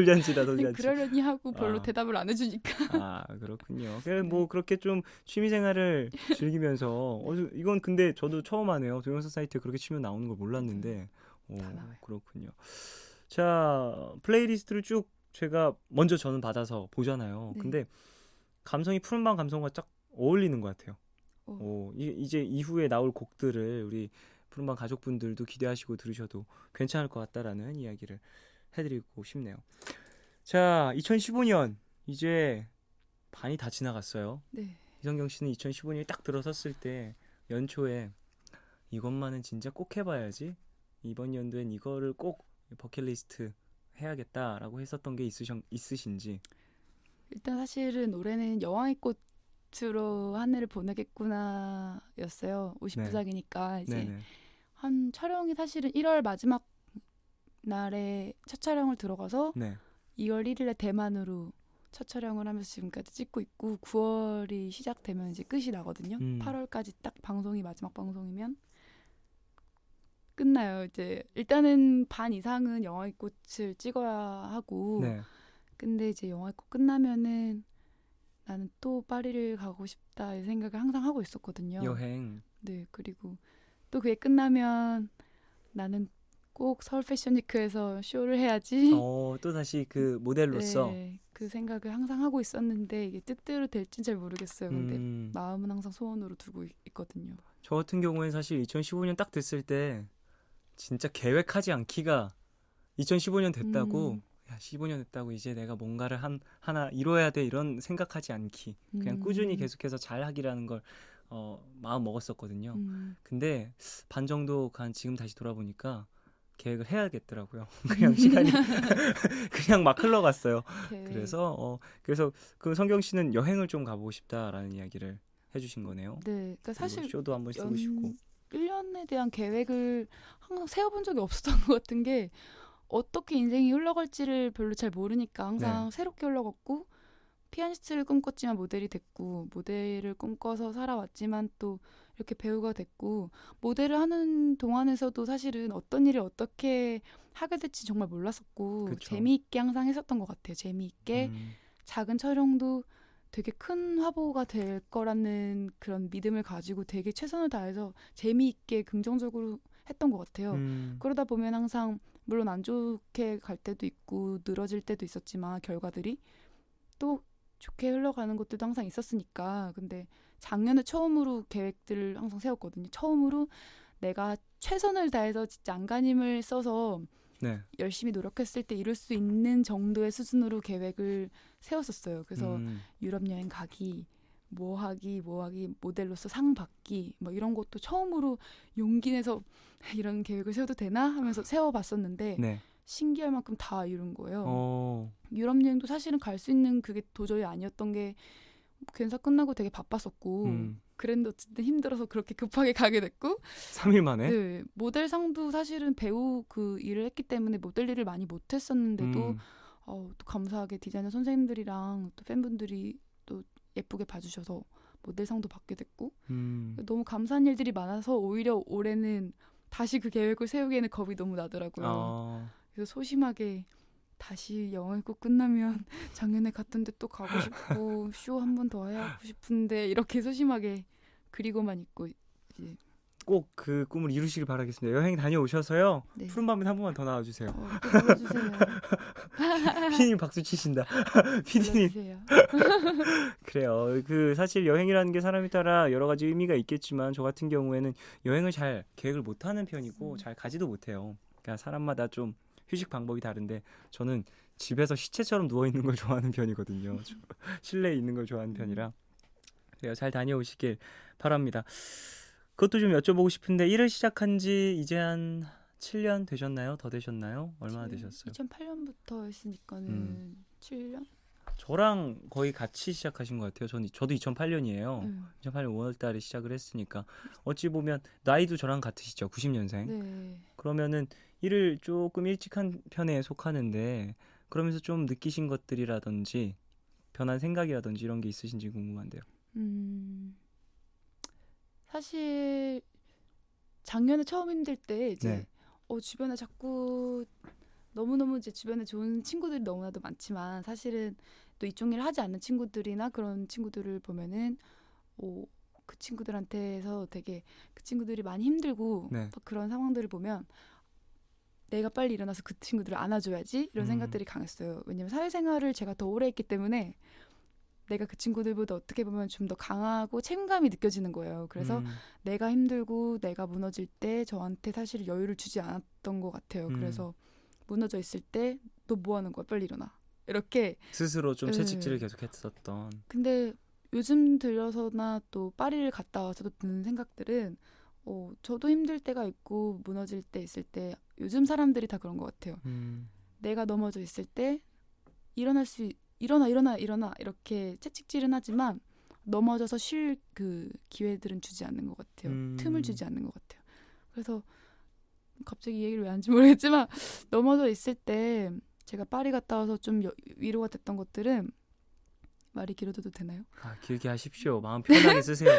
그러려니 하고 별로 아. 대답을 안 해주니까. 그렇군요. 뭐 그렇게 좀 취미생활을 즐기면서 이건 근데 저도 처음 하네요. 동영상 사이트에 그렇게 치면 나오는 걸 몰랐는데. 다 나와요. 그렇군요. 자, 플레이리스트를 쭉 제가 먼저 저는 받아서 보잖아요. 네. 근데 감성이 푸른밤 감성과 딱 어울리는 것 같아요. 오. 이제 이후에 나올 곡들을 우리 푸른밤 가족분들도 기대하시고 들으셔도 괜찮을 것 같다라는 이야기를 해드리고 싶네요. 자, 2015년 이제 반이 다 지나갔어요. 네. 이성경 씨는 2015년이 딱 들어섰을 때 연초에 이것만은 진짜 꼭 해봐야지. 이번 연도엔 이거를 꼭 버킷리스트 해야겠다라고 했었던 게 있으신지. 일단 사실은 올해는 여왕의 꽃으로 한 해를 보내겠구나 였어요. 50부작이니까 이제 네네. 한 촬영이 사실은 1월 마지막 날에 첫 촬영을 들어가서 네. 2월 1일에 대만으로 첫 촬영을 하면서 지금까지 찍고 있고 9월이 시작되면 이제 끝이 나거든요. 8월까지 딱 방송이 마지막 방송이면 끝나요. 이제 일단은 반 이상은 영화의 꽃을 찍어야 하고 네. 근데 이제 영화의 꽃 끝나면은 나는 또 파리를 가고 싶다 이 생각을 항상 하고 있었거든요. 여행. 네, 그리고 또 그게 끝나면 나는 꼭 서울 패션위크에서 쇼를 해야지. 또 다시 그 모델로서. 네, 그 생각을 항상 하고 있었는데 이게 뜻대로 될진 잘 모르겠어요. 근데 음, 마음은 항상 소원으로 두고 있거든요. 저 같은 경우에는 사실 2015년 딱 됐을 때 진짜 계획하지 않기가 2015년 됐다고 야 15년 됐다고 이제 내가 뭔가를 하나 이뤄야 돼 이런 생각하지 않기 그냥 꾸준히 계속해서 잘 하기라는 걸 마음 먹었었거든요. 근데 반 정도 간 지금 다시 돌아보니까 계획을 해야겠더라고요. 그냥 시간이 그냥 막 흘러갔어요. 그래서 그 성경 씨는 여행을 좀 가보고 싶다라는 이야기를 해주신 거네요. 네, 그러니까 사실 그리고 쇼도 한번 쓰고 싶고. 1년에 대한 계획을 항상 세워본 적이 없었던 것 같은 게 어떻게 인생이 흘러갈지를 별로 잘 모르니까 항상 새롭게 흘러갔고 피아니스트를 꿈꿨지만 모델이 됐고 모델을 꿈꿔서 살아왔지만 또 이렇게 배우가 됐고 모델을 하는 동안에서도 사실은 어떤 일을 어떻게 하게 될지 정말 몰랐었고 그쵸. 재미있게 항상 했었던 것 같아요. 재미있게 작은 촬영도 되게 큰 화보가 될 거라는 그런 믿음을 가지고 되게 최선을 다해서 재미있게 긍정적으로 했던 것 같아요. 그러다 보면 항상 물론 안 좋게 갈 때도 있고 늘어질 때도 있었지만 결과들이 또 좋게 흘러가는 것들도 항상 있었으니까. 근데 작년에 처음으로 계획들을 항상 세웠거든요. 처음으로 내가 최선을 다해서 진짜 안간힘을 써서 네. 열심히 노력했을 때 이룰 수 있는 정도의 수준으로 계획을 세웠었어요. 그래서 유럽 여행 가기, 뭐 하기, 모델로서 상 받기, 뭐 이런 것도 처음으로 용기 내서 이런 계획을 세워도 되나 하면서 세워봤었는데 네. 신기할 만큼 다 이룬 거예요. 어, 유럽 여행도 사실은 갈 수 있는 그게 도저히 아니었던 게検사 끝나고 되게 바빴었고 그랬는데 어쨌든 힘들어서 그렇게 급하게 가게 됐고 3일 만에? 네, 모델상도 사실은 배우 그 일을 했기 때문에 모델 일을 많이 못했었는데도 또 감사하게 디자이너 선생님들이랑 또 팬분들이 또 예쁘게 봐주셔서 모델상도 받게 됐고 너무 감사한 일들이 많아서 오히려 올해는 다시 그 계획을 세우기에는 겁이 너무 나더라고요. 그래서 소심하게 다시 영화의 꽃 끝나면 작년에 갔던 데 또 가고 싶고 쇼 한 번 더 하고 싶은데 이렇게 소심하게 그리고만 있고 이제 꼭 그 꿈을 이루시길 바라겠습니다. 여행 다녀오셔서요. 네. 푸른밤에 한 번만 더 나와주세요. 또 불러주세요. 피디님 박수 치신다. 피디님. 불러주세요. 그래요. 그 사실 여행이라는 게 사람에 따라 여러 가지 의미가 있겠지만 저 같은 경우에는 여행을 잘 계획을 못하는 편이고 잘 가지도 못해요. 그러니까 사람마다 좀 휴식 방법이 다른데 저는 집에서 시체처럼 누워 있는 걸 좋아하는 편이거든요. 실내에 있는 걸 좋아하는 편이라 그래요. 잘 다녀오시길 바랍니다. 그것도 좀 여쭤보고 싶은데 일을 시작한 지 이제 한 7년 되셨나요? 더 되셨나요? 얼마나 되셨어요? 2008년부터 했으니까는 7년? 저랑 거의 같이 시작하신 것 같아요. 저도 2008년이에요. 2008년 5월 달에 시작을 했으니까 어찌 보면 나이도 저랑 같으시죠. 90년생. 네. 그러면은 일을 조금 일찍 한 편에 속하는데 그러면서 좀 느끼신 것들이라든지 변한 생각이라든지 이런 게 있으신지 궁금한데요. 사실 작년에 처음 힘들 때 이제 네. 주변에 자꾸 너무너무 이제 주변에 좋은 친구들이 너무나도 많지만 사실은 또 이쪽 일을 하지 않는 친구들이나 그런 친구들을 보면은 그 친구들한테서 되게 그 친구들이 많이 힘들고 네. 그런 상황들을 보면 내가 빨리 일어나서 그 친구들을 안아줘야지 이런 생각들이 강했어요. 왜냐면 사회생활을 제가 더 오래 했기 때문에 내가 그 친구들보다 어떻게 보면 좀 더 강하고 책임감이 느껴지는 거예요. 그래서 내가 힘들고 내가 무너질 때 저한테 사실 여유를 주지 않았던 것 같아요. 그래서 무너져 있을 때 너 뭐 하는 거야? 빨리 일어나. 이렇게 스스로 좀 네. 채찍질을 계속 했었던. 근데 요즘 들어서나 또 파리를 갔다 와서도 드는 생각들은 저도 힘들 때가 있고 무너질 때 있을 때 요즘 사람들이 다 그런 것 같아요. 내가 넘어져 있을 때 일어나 이렇게 채찍질은 하지만 넘어져서 쉴 그 기회들은 주지 않는 것 같아요. 틈을 주지 않는 것 같아요. 그래서 갑자기 이 얘기를 왜 하는지 모르겠지만 넘어져 있을 때 제가 파리 갔다 와서 좀 위로가 됐던 것들은 말이 길어져도 되나요? 길게 하십시오. 마음 편하게 쓰세요.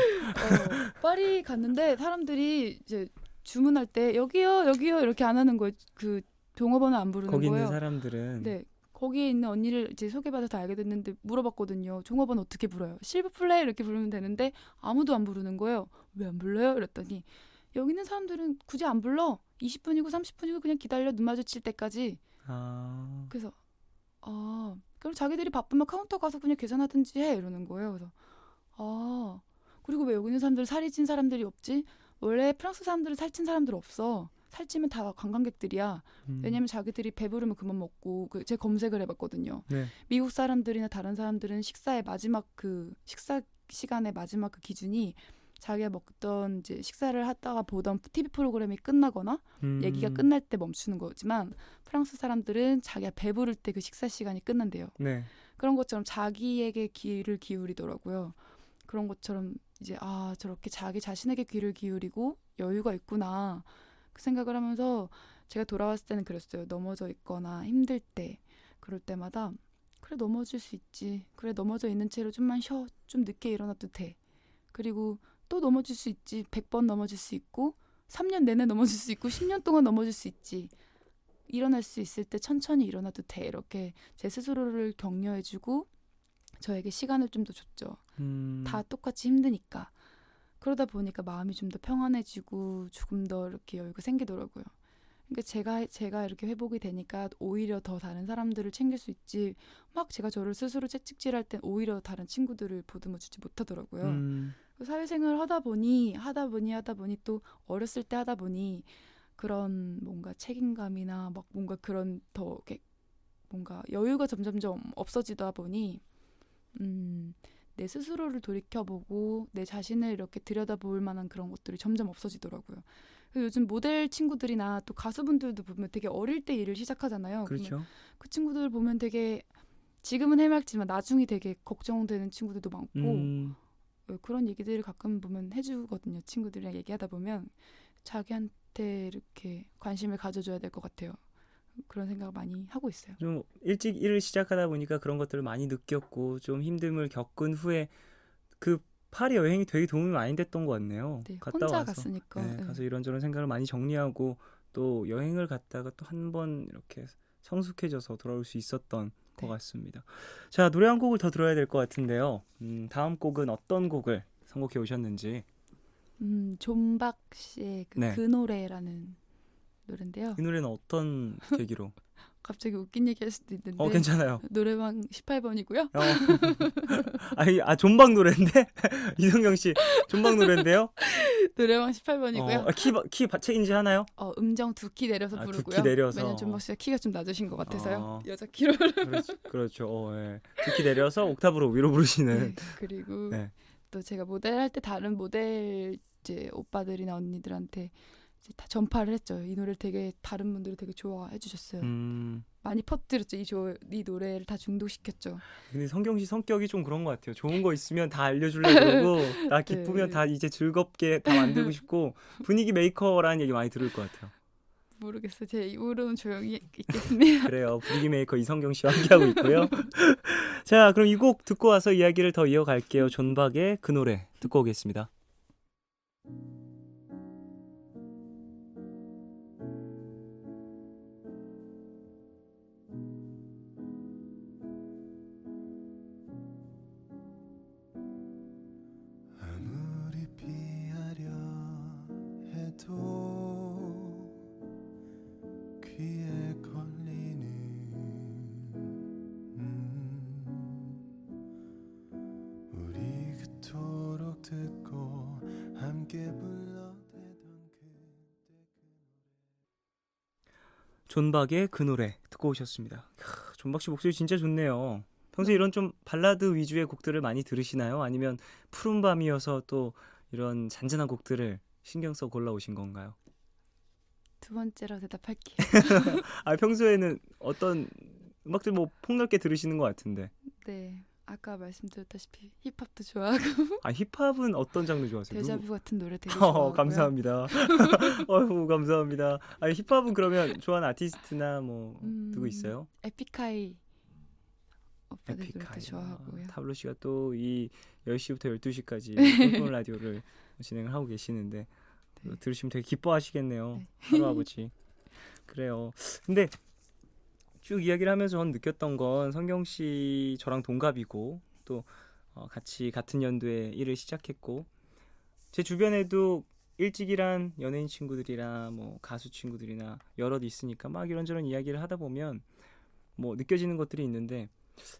파리 갔는데 사람들이 이제 주문할 때 여기요 여기요 이렇게 안 하는 거예요. 그 종업원은 안 부르는 거기 거예요. 있는 사람들은 네. 거기에 있는 언니를 이제 소개받아서 알게 됐는데 물어봤거든요. 종업원 어떻게 불러요? 실버플레이 이렇게 부르면 되는데 아무도 안 부르는 거예요. 왜 안 불러요? 이랬더니 여기 있는 사람들은 굳이 안 불러. 20분이고 30분이고 그냥 기다려 눈 마주칠 때까지. 아, 그래서 그럼 자기들이 바쁘면 카운터 가서 그냥 계산하든지 해 이러는 거예요. 그래서 그리고 왜 여기 있는 사람들 살이 찐 사람들이 없지? 원래 프랑스 사람들은 살찐 사람들 없어. 살찌면 다 관광객들이야. 왜냐면 자기들이 배부르면 그만 먹고 제 검색을 해봤거든요. 네. 미국 사람들이나 다른 사람들은 식사의 마지막 그 식사 시간의 마지막 그 기준이 자기가 먹던 이제 식사를 하다가 보던 TV 프로그램이 끝나거나 얘기가 끝날 때 멈추는 거지만 프랑스 사람들은 자기가 배부를 때 그 식사 시간이 끝난대요. 네. 그런 것처럼 자기에게 귀를 기울이더라고요. 그런 것처럼 이제 저렇게 자기 자신에게 귀를 기울이고 여유가 있구나 그 생각을 하면서 제가 돌아왔을 때는 그랬어요. 넘어져 있거나 힘들 때 그럴 때마다 그래 넘어질 수 있지. 그래 넘어져 있는 채로 좀만 쉬어. 좀 늦게 일어나도 돼. 그리고 또 넘어질 수 있지. 100번 넘어질 수 있고 3년 내내 넘어질 수 있고 10년 동안 넘어질 수 있지. 일어날 수 있을 때 천천히 일어나도 돼. 이렇게 제 스스로를 격려해주고 저에게 시간을 좀 더 줬죠. 다 똑같이 힘드니까. 그러다 보니까 마음이 좀 더 평안해지고 조금 더 이렇게 여유가 생기더라고요. 그러니까 제가 이렇게 회복이 되니까 오히려 더 다른 사람들을 챙길 수 있지. 막 제가 저를 스스로 채찍질할 땐 오히려 다른 친구들을 보듬어주지 못하더라고요. 사회생활 하다 보니 또 어렸을 때 하다 보니 그런 뭔가 책임감이나 막 뭔가 그런 더 이렇게 뭔가 여유가 점점점 없어지다 보니 내 스스로를 돌이켜보고 내 자신을 이렇게 들여다볼 만한 그런 것들이 점점 없어지더라고요. 그래서 요즘 모델 친구들이나 또 가수분들도 보면 되게 어릴 때 일을 시작하잖아요. 그렇죠. 그 친구들 보면 되게 지금은 해맑지만 나중에 되게 걱정되는 친구들도 많고 그런 얘기들을 가끔 보면 해주거든요. 친구들이랑 얘기하다 보면 자기한테 이렇게 관심을 가져줘야 될 것 같아요. 그런 생각을 많이 하고 있어요. 좀 일찍 일을 시작하다 보니까 그런 것들을 많이 느꼈고 좀 힘듦을 겪은 후에 그 파리 여행이 되게 도움이 많이 됐던 것 같네요. 네, 갔다 혼자 와서. 갔으니까. 네, 네. 가서 이런저런 생각을 많이 정리하고 또 여행을 갔다가 또 한 번 이렇게 성숙해져서 돌아올 수 있었던 것 네. 같습니다. 자, 노래 한 곡을 더 들어야 될 것 같은데요. 다음 곡은 어떤 곡을 선곡해 오셨는지. 존박 씨의 네. 그 노래라는 노래인데요. 이 노래는 어떤 계기로? 갑자기 웃긴 얘기할 수도 있는데 괜찮아요. 노래방 18번이고요. 존박 노래인데? 이성경 씨, 존박 노래인데요? 노래방 18번이고요. 키 체인지 하나요? 음정 2키 내려서 두 부르고요. 키 내려서. 왜냐면 존박 씨가 키가 좀 낮으신 것 같아서요. 아. 여자 키로. 그렇죠. 예. 2키 내려서 옥타브로 위로 부르시는. 네, 그리고 네. 또 제가 모델할 때 다른 모델 이제 오빠들이나 언니들한테 이제 다 전파를 했죠. 이 노래를 되게 다른 분들이 되게 좋아해 주셨어요. 많이 퍼뜨렸죠. 이 노래를 다 중독시켰죠. 근데 성경 씨 성격이 좀 그런 것 같아요. 좋은 거 있으면 다 알려주려고 그러고 나 기쁘면 네. 다 이제 즐겁게 다 만들고 싶고 분위기 메이커라는 얘기 많이 들을 것 같아요. 모르겠어요. 제 입으로는 조용히 있겠습니다. 그래요. 분위기 메이커 이성경 씨와 함께하고 있고요. 자, 그럼 이 곡 듣고 와서 이야기를 더 이어갈게요. 존박의 그 노래 듣고 오겠습니다. 아무리 피하려 해도 귀에 걸리는 우리 그토록 듣고 함께 불러대던 존박의 그 노래 듣고 오셨습니다. 존박 씨 목소리 진짜 좋네요. 평소에 이런 좀 발라드 위주의 곡들을 많이 들으시나요? 아니면 푸른 밤이어서 또 이런 잔잔한 곡들을 신경 써 골라오신 건가요? 두 번째로 대답할게요. 평소에는 어떤 음악들 뭐 폭넓게 들으시는 것 같은데. 네. 아까 말씀드렸다시피 힙합도 좋아하고 힙합은 어떤 장르 좋아하세요? 데자뷰 같은 노래 되게 좋아하고요. 감사합니다. 감사합니다. 힙합은 그러면 좋아하는 아티스트나 뭐 누구 있어요? 에픽하이 오빠들 노래도 좋아하고요. 타블로 씨가 또 이 10시부터 12시까지 폰 라디오를 진행을 하고 계시는데 네. 들으시면 되게 기뻐하시겠네요. 네. 하루 아버지. 그래요. 근데 쭉 이야기를 하면서 전 느꼈던 건 성경 씨 저랑 동갑이고 또 같이 같은 연도에 일을 시작했고 제 주변에도 일찍 일한 연예인 친구들이나 뭐 가수 친구들이나 여럿 있으니까 막 이런저런 이야기를 하다 보면 뭐 느껴지는 것들이 있는데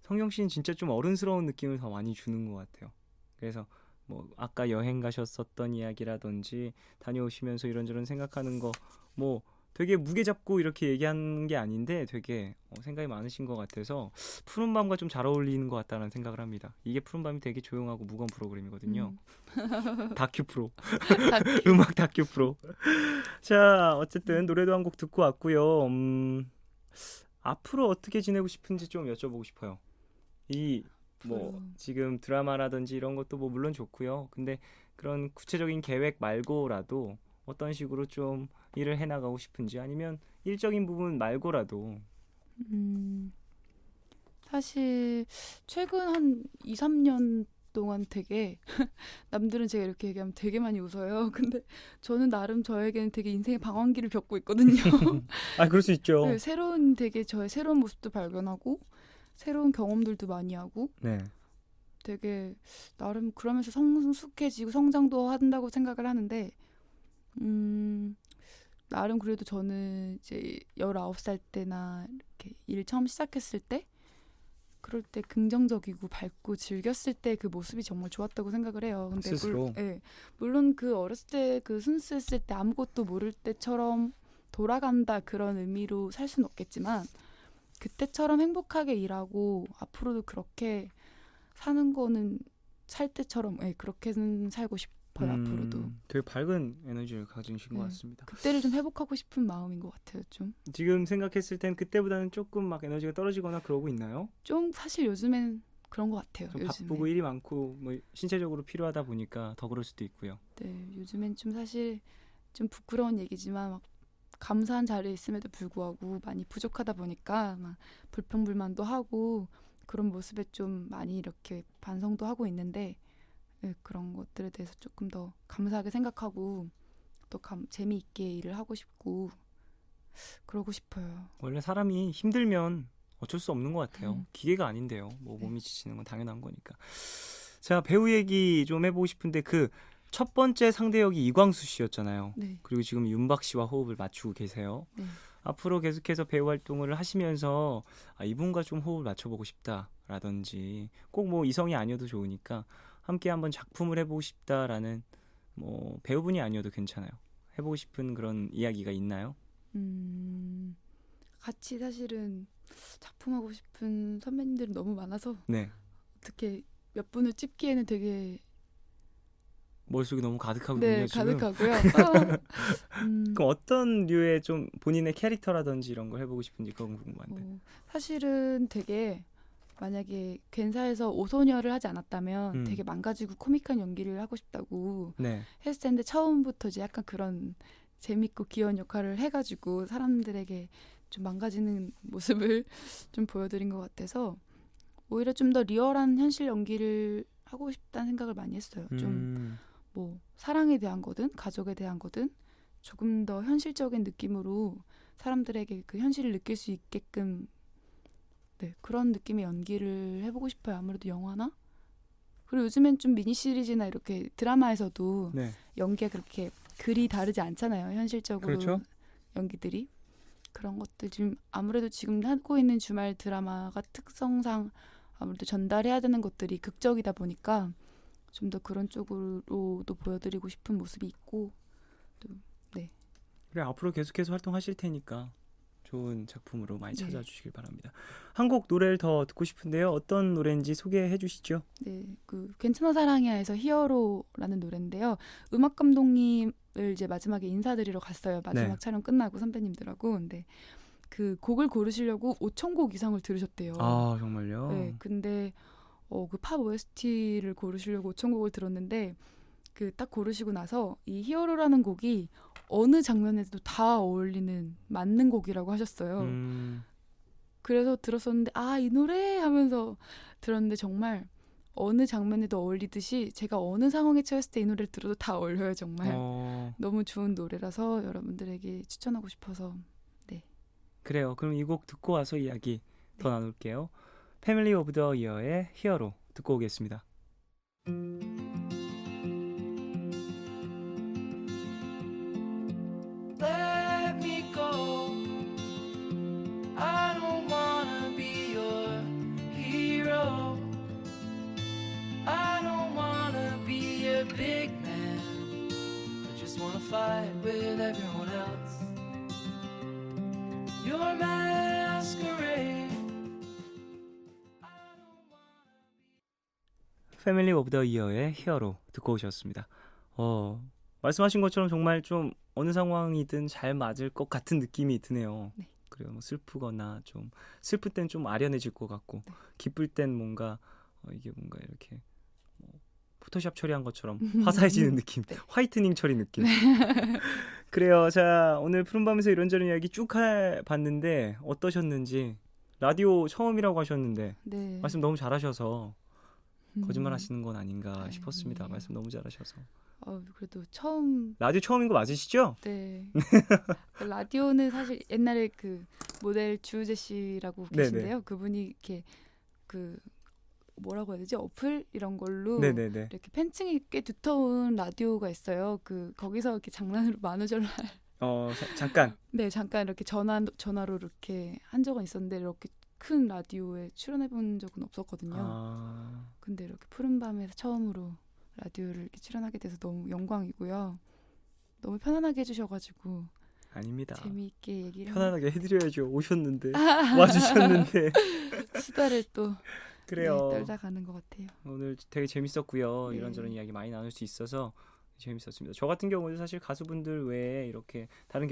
성경 씨는 진짜 좀 어른스러운 느낌을 더 많이 주는 것 같아요. 그래서 뭐 아까 여행 가셨었던 이야기라든지 다녀오시면서 이런저런 생각하는 거 뭐 되게 무게 잡고 이렇게 얘기하는 게 아닌데 되게 생각이 많으신 것 같아서 푸른 밤과 좀 잘 어울리는 것 같다는 생각을 합니다. 이게 푸른 밤이 되게 조용하고 무거운 프로그램이거든요. 다큐 프로. 다큐. 음악 다큐 프로. 자, 어쨌든 노래도 한 곡 듣고 왔고요. 앞으로 어떻게 지내고 싶은지 좀 여쭤보고 싶어요. 이 뭐 앞으로. 지금 드라마라든지 이런 것도 뭐 물론 좋고요. 근데 그런 구체적인 계획 말고라도 어떤 식으로 좀 일을 해나가고 싶은지 아니면 일적인 부분 말고라도 사실 최근 한 2, 3년 동안 되게 남들은 제가 이렇게 얘기하면 되게 많이 웃어요. 근데 저는 나름 저에게는 되게 인생의 방황기를 겪고 있거든요. 아, 그럴 수 있죠. 네, 새로운 되게 저의 새로운 모습도 발견하고 새로운 경험들도 많이 하고 네. 되게 나름 그러면서 성숙해지고 성장도 한다고 생각을 하는데 나름 그래도 저는 이제 19살 때나 이렇게 일 처음 시작했을 때 그럴 때 긍정적이고 밝고 즐겼을 때 그 모습이 정말 좋았다고 생각을 해요. 근데 스스로? 물론 그 어렸을 때 그 순수했을 때 아무것도 모를 때처럼 돌아간다 그런 의미로 살 수는 없겠지만 그때처럼 행복하게 일하고 앞으로도 그렇게 사는 거는 살 때처럼 그렇게는 살고 싶어요. 앞으로도. 되게 밝은 에너지를 가지신 것 네. 같습니다. 그때를 좀 회복하고 싶은 마음인 것 같아요. 지금 생각했을 땐 그때보다는 조금 막 에너지가 떨어지거나 그러고 있나요? 좀 사실 요즘엔 그런 것 같아요. 좀 요즘에. 바쁘고 일이 많고 뭐 신체적으로 필요하다 보니까 더 그럴 수도 있고요. 네, 요즘엔 좀 사실 좀 부끄러운 얘기지만 막 감사한 자리에 있음에도 불구하고 많이 부족하다 보니까 막 불평불만도 하고 그런 모습에 좀 많이 이렇게 반성도 하고 있는데 그런 것들에 대해서 조금 더 감사하게 생각하고 또 재미있게 일을 하고 싶고 그러고 싶어요. 원래 사람이 힘들면 어쩔 수 없는 것 같아요. 음. 기계가 아닌데요. 뭐 네. 몸이 지치는 건 당연한 거니까. 자, 배우 얘기 좀 해보고 싶은데 그 첫 번째 상대 역이 이광수 씨였잖아요. 네. 그리고 지금 윤박 씨와 호흡을 맞추고 계세요. 네. 앞으로 계속해서 배우 활동을 하시면서 이분과 좀 호흡을 맞춰보고 싶다라든지 꼭 뭐 이성이 아니어도 좋으니까 함께 한번 작품을 해보고 싶다라는 뭐 배우분이 아니어도 괜찮아요. 해보고 싶은 그런 이야기가 있나요? 같이 사실은 작품하고 싶은 선배님들이 너무 많아서 네. 어떻게 몇 분을 찝기에는 되게 머릿속이 너무 가득하군요. 네, 지금. 가득하고요. 그럼 어떤 류의 좀 본인의 캐릭터라든지 이런 걸 해보고 싶은지 그건 궁금한데. 사실은 되게 만약에 괜사에서 오소녀를 하지 않았다면 되게 망가지고 코믹한 연기를 하고 싶다고 네. 했을 텐데 처음부터 이제 약간 그런 재밌고 귀여운 역할을 해가지고 사람들에게 좀 망가지는 모습을 좀 보여드린 것 같아서 오히려 좀 더 리얼한 현실 연기를 하고 싶다는 생각을 많이 했어요. 좀 뭐 사랑에 대한 거든 가족에 대한 거든 조금 더 현실적인 느낌으로 사람들에게 그 현실을 느낄 수 있게끔 그런 느낌의 연기를 해보고 싶어요. 아무래도 영화나 그리고 요즘엔 좀 미니 시리즈나 이렇게 드라마에서도 네. 연기가 그렇게 글이 다르지 않잖아요. 현실적으로 그렇죠. 연기들이 그런 것들 지금 아무래도 지금 하고 있는 주말 드라마가 특성상 아무래도 전달해야 되는 것들이 극적이다 보니까 좀 더 그런 쪽으로도 보여드리고 싶은 모습이 있고 그래, 앞으로 계속해서 활동하실 테니까 좋은 작품으로 많이 네. 찾아주시길 바랍니다. 한 곡 노래를 더 듣고 싶은데요. 어떤 노래인지 소개해 주시죠. 네, 그 괜찮아 사랑이야에서 히어로라는 노래인데요. 음악 감독님을 이제 마지막에 인사드리러 갔어요. 마지막 네. 촬영 끝나고 선배님들하고. 근데 그 곡을 고르시려고 5,000곡 이상을 들으셨대요. 아, 정말요? 네, 근데 그 팝 OST를 고르시려고 5,000곡을 들었는데 그 딱 고르시고 나서 이 히어로라는 곡이 어느 장면에도 다 어울리는 맞는 곡이라고 하셨어요. 그래서 들었었는데 이 노래 하면서 들었는데 정말 어느 장면에도 어울리듯이 제가 어느 상황에 처했을 때 이 노래를 들어도 다 어울려요 정말. 너무 좋은 노래라서 여러분들에게 추천하고 싶어서. 그래요. 그럼 이 곡 듣고 와서 이야기 더 나눌게요. 패밀리 오브 더 이어의 히어로 듣고 오겠습니다. Let me go. I don't wanna be your hero. I don't wanna be a big man. I just wanna fight with everyone else. Your masquerade. 패밀리 오브 더 이어의 히어로 듣고 오셨습니다. 말씀하신 것처럼 정말 좀 어느 상황이든 잘 맞을 것 같은 느낌이 드네요. 네. 그래요. 뭐 슬프거나 좀 슬플 땐 좀 아련해질 것 같고 네. 기쁠 땐 뭔가 이게 뭔가 이렇게 뭐 포토샵 처리한 것처럼 화사해지는 느낌, 네. 화이트닝 처리 느낌. 그래요. 자, 오늘 푸른밤에서 이런저런 이야기 쭉 봤는데 어떠셨는지. 라디오 처음이라고 하셨는데 네. 말씀 너무 잘하셔서 거짓말 하시는 건 아닌가 아유, 싶었습니다. 예. 말씀 너무 잘하셔서. 그래도 처음. 라디오 처음인 거 맞으시죠? 네. 라디오는 사실 옛날에 그 모델 주우재 씨라고 네네. 계신데요. 그분이 이렇게 그 뭐라고 해야 되지? 어플 이런 걸로 네네네. 이렇게 팬층이 꽤 두터운 라디오가 있어요. 거기서 이렇게 장난으로 만우절날 잠깐. 네, 잠깐 이렇게 전화로 이렇게 한 적은 있었는데 이렇게 큰 라디오에 출연해 본 적은 없었거든요. 근데 이렇게 푸른 밤에서 처음으로 라디오를 이렇게 출연하게 돼서 너무 영광이고요. 너무 편안하게 해주셔가지고 아닙니다. 재미있게 얘기를 편안하게 해드려야죠. 오셨는데 와주셨는데. 수다를 또 그래요. 네, 떨다 가는 것 같아요. 오늘 되게 재밌었고요. 네. 이런저런 이야기 많이 나눌 수 있어서 재밌었습니다. 저 같은 경우는 사실 가수분들 외에 이렇게 다른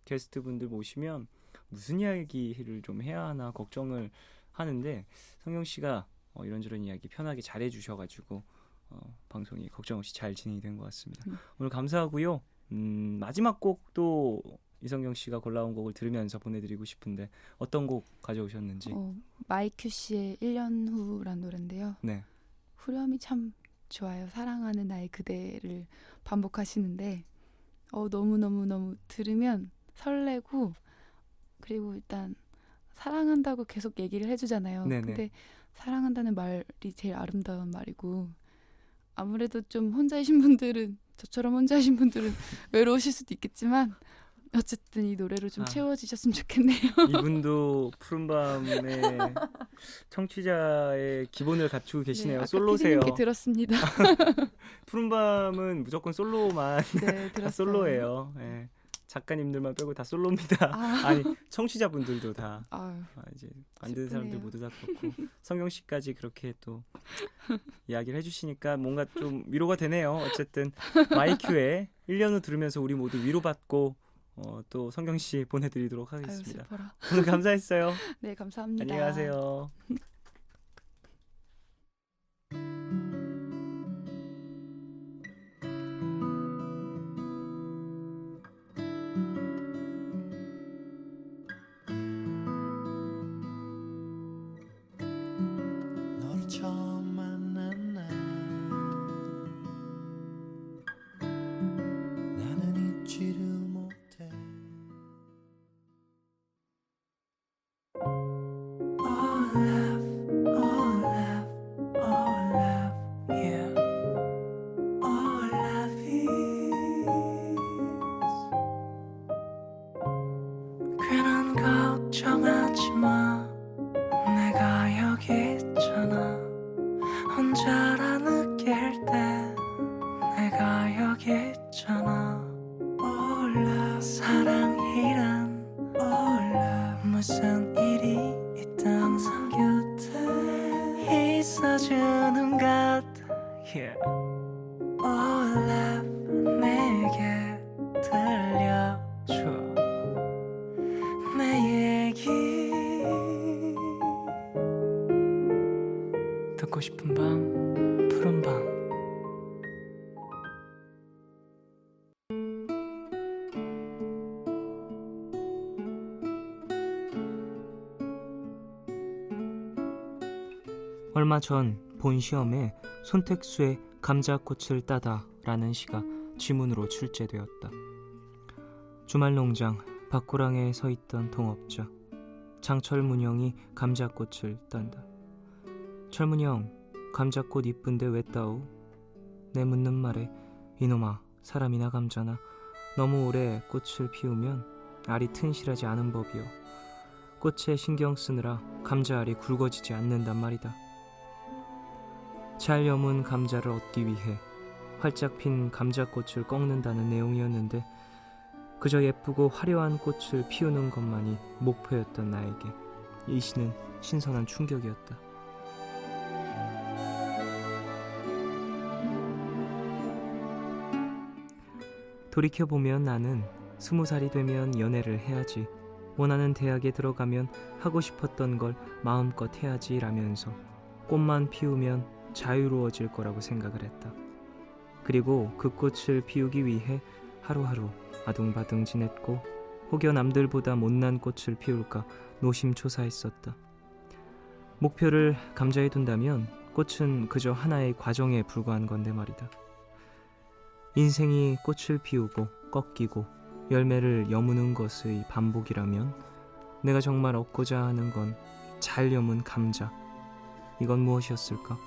게스트분들 모시면 무슨 이야기를 좀 해야 하나 걱정을 하는데 성경 씨가 이런저런 이야기 편하게 잘해 주셔가지고 방송이 걱정 없이 잘 진행이 된 것 같습니다. 오늘 감사하고요. 마지막 곡도 이성경 씨가 골라온 곡을 들으면서 보내드리고 싶은데 어떤 곡 가져오셨는지. 마이큐 씨의 1년 후란 노래인데요. 네. 후렴이 참 좋아요. 사랑하는 나의 그대를 반복하시는데 너무너무 들으면 설레고 그리고 일단 사랑한다고 계속 얘기를 해주잖아요. 네네. 근데 사랑한다는 말이 제일 아름다운 말이고 아무래도 좀 혼자이신 분들은 저처럼 혼자이신 분들은 외로우실 수도 있겠지만 어쨌든 이 노래로 좀 채워지셨으면 좋겠네요. 이분도 푸른밤의 청취자의 기본을 갖추고 계시네요. 네, 솔로세요. 아까 들었습니다. 푸른밤은 무조건 솔로만 네, 다 들었어요. 솔로예요. 네. 작가님들만 빼고 다 솔로입니다. 아니 청취자분들도 다 이제 만드는 사람들 모두 다 그렇고 성경 씨까지 그렇게 또 이야기를 해주시니까 뭔가 좀 위로가 되네요. 어쨌든 마이큐의 1년 후 들으면서 우리 모두 위로받고 또 성경 씨 보내드리도록 하겠습니다. 슬퍼라. 오늘 감사했어요. 네, 감사합니다. 안녕히 가세요. 너를 처음 만난 날 나는 잊지를 못해 All love, all love, all love, yeah All love is 괜한 걱정하지 마 내가 여기 있잖아 혼자라 느낄 때 내가 여기 있잖아 All love 사랑이란 All love 무슨 일이 있든 항상 곁에 있어주는 것 yeah. All love 내게 들려줘 내 얘기 듣고 싶은 밤 푸른 밤 얼마 전 본 시험에 손택수의 감자꽃을 따다 라는 시가 지문으로 출제되었다. 주말 농장 밭고랑에 서 있던 동업자 장철문영이 감자꽃을 딴다. 철문영, 감자꽃 이쁜데 왜 따오? 내 묻는 말에 이놈아, 사람이나 감자나 너무 오래 꽃을 피우면 알이 튼실하지 않은 법이요. 꽃에 신경 쓰느라 감자알이 굵어지지 않는단 말이다. 잘 여문 감자를 얻기 위해 활짝 핀 감자꽃을 꺾는다는 내용이었는데 그저 예쁘고 화려한 꽃을 피우는 것만이 목표였던 나에게 이 시는 신선한 충격이었다. 돌이켜보면 나는 20살이 되면 연애를 해야지, 원하는 대학에 들어가면 하고 싶었던 걸 마음껏 해야지 라면서 꽃만 피우면 자유로워질 거라고 생각을 했다. 그리고 그 꽃을 피우기 위해 하루하루 아둥바둥 지냈고 혹여 남들보다 못난 꽃을 피울까 노심초사했었다. 목표를 감자에 둔다면 꽃은 그저 하나의 과정에 불과한 건데 말이다. 인생이 꽃을 피우고 꺾이고 열매를 여무는 것의 반복이라면 내가 정말 얻고자 하는 건 잘 여문 감자, 이건 무엇이었을까?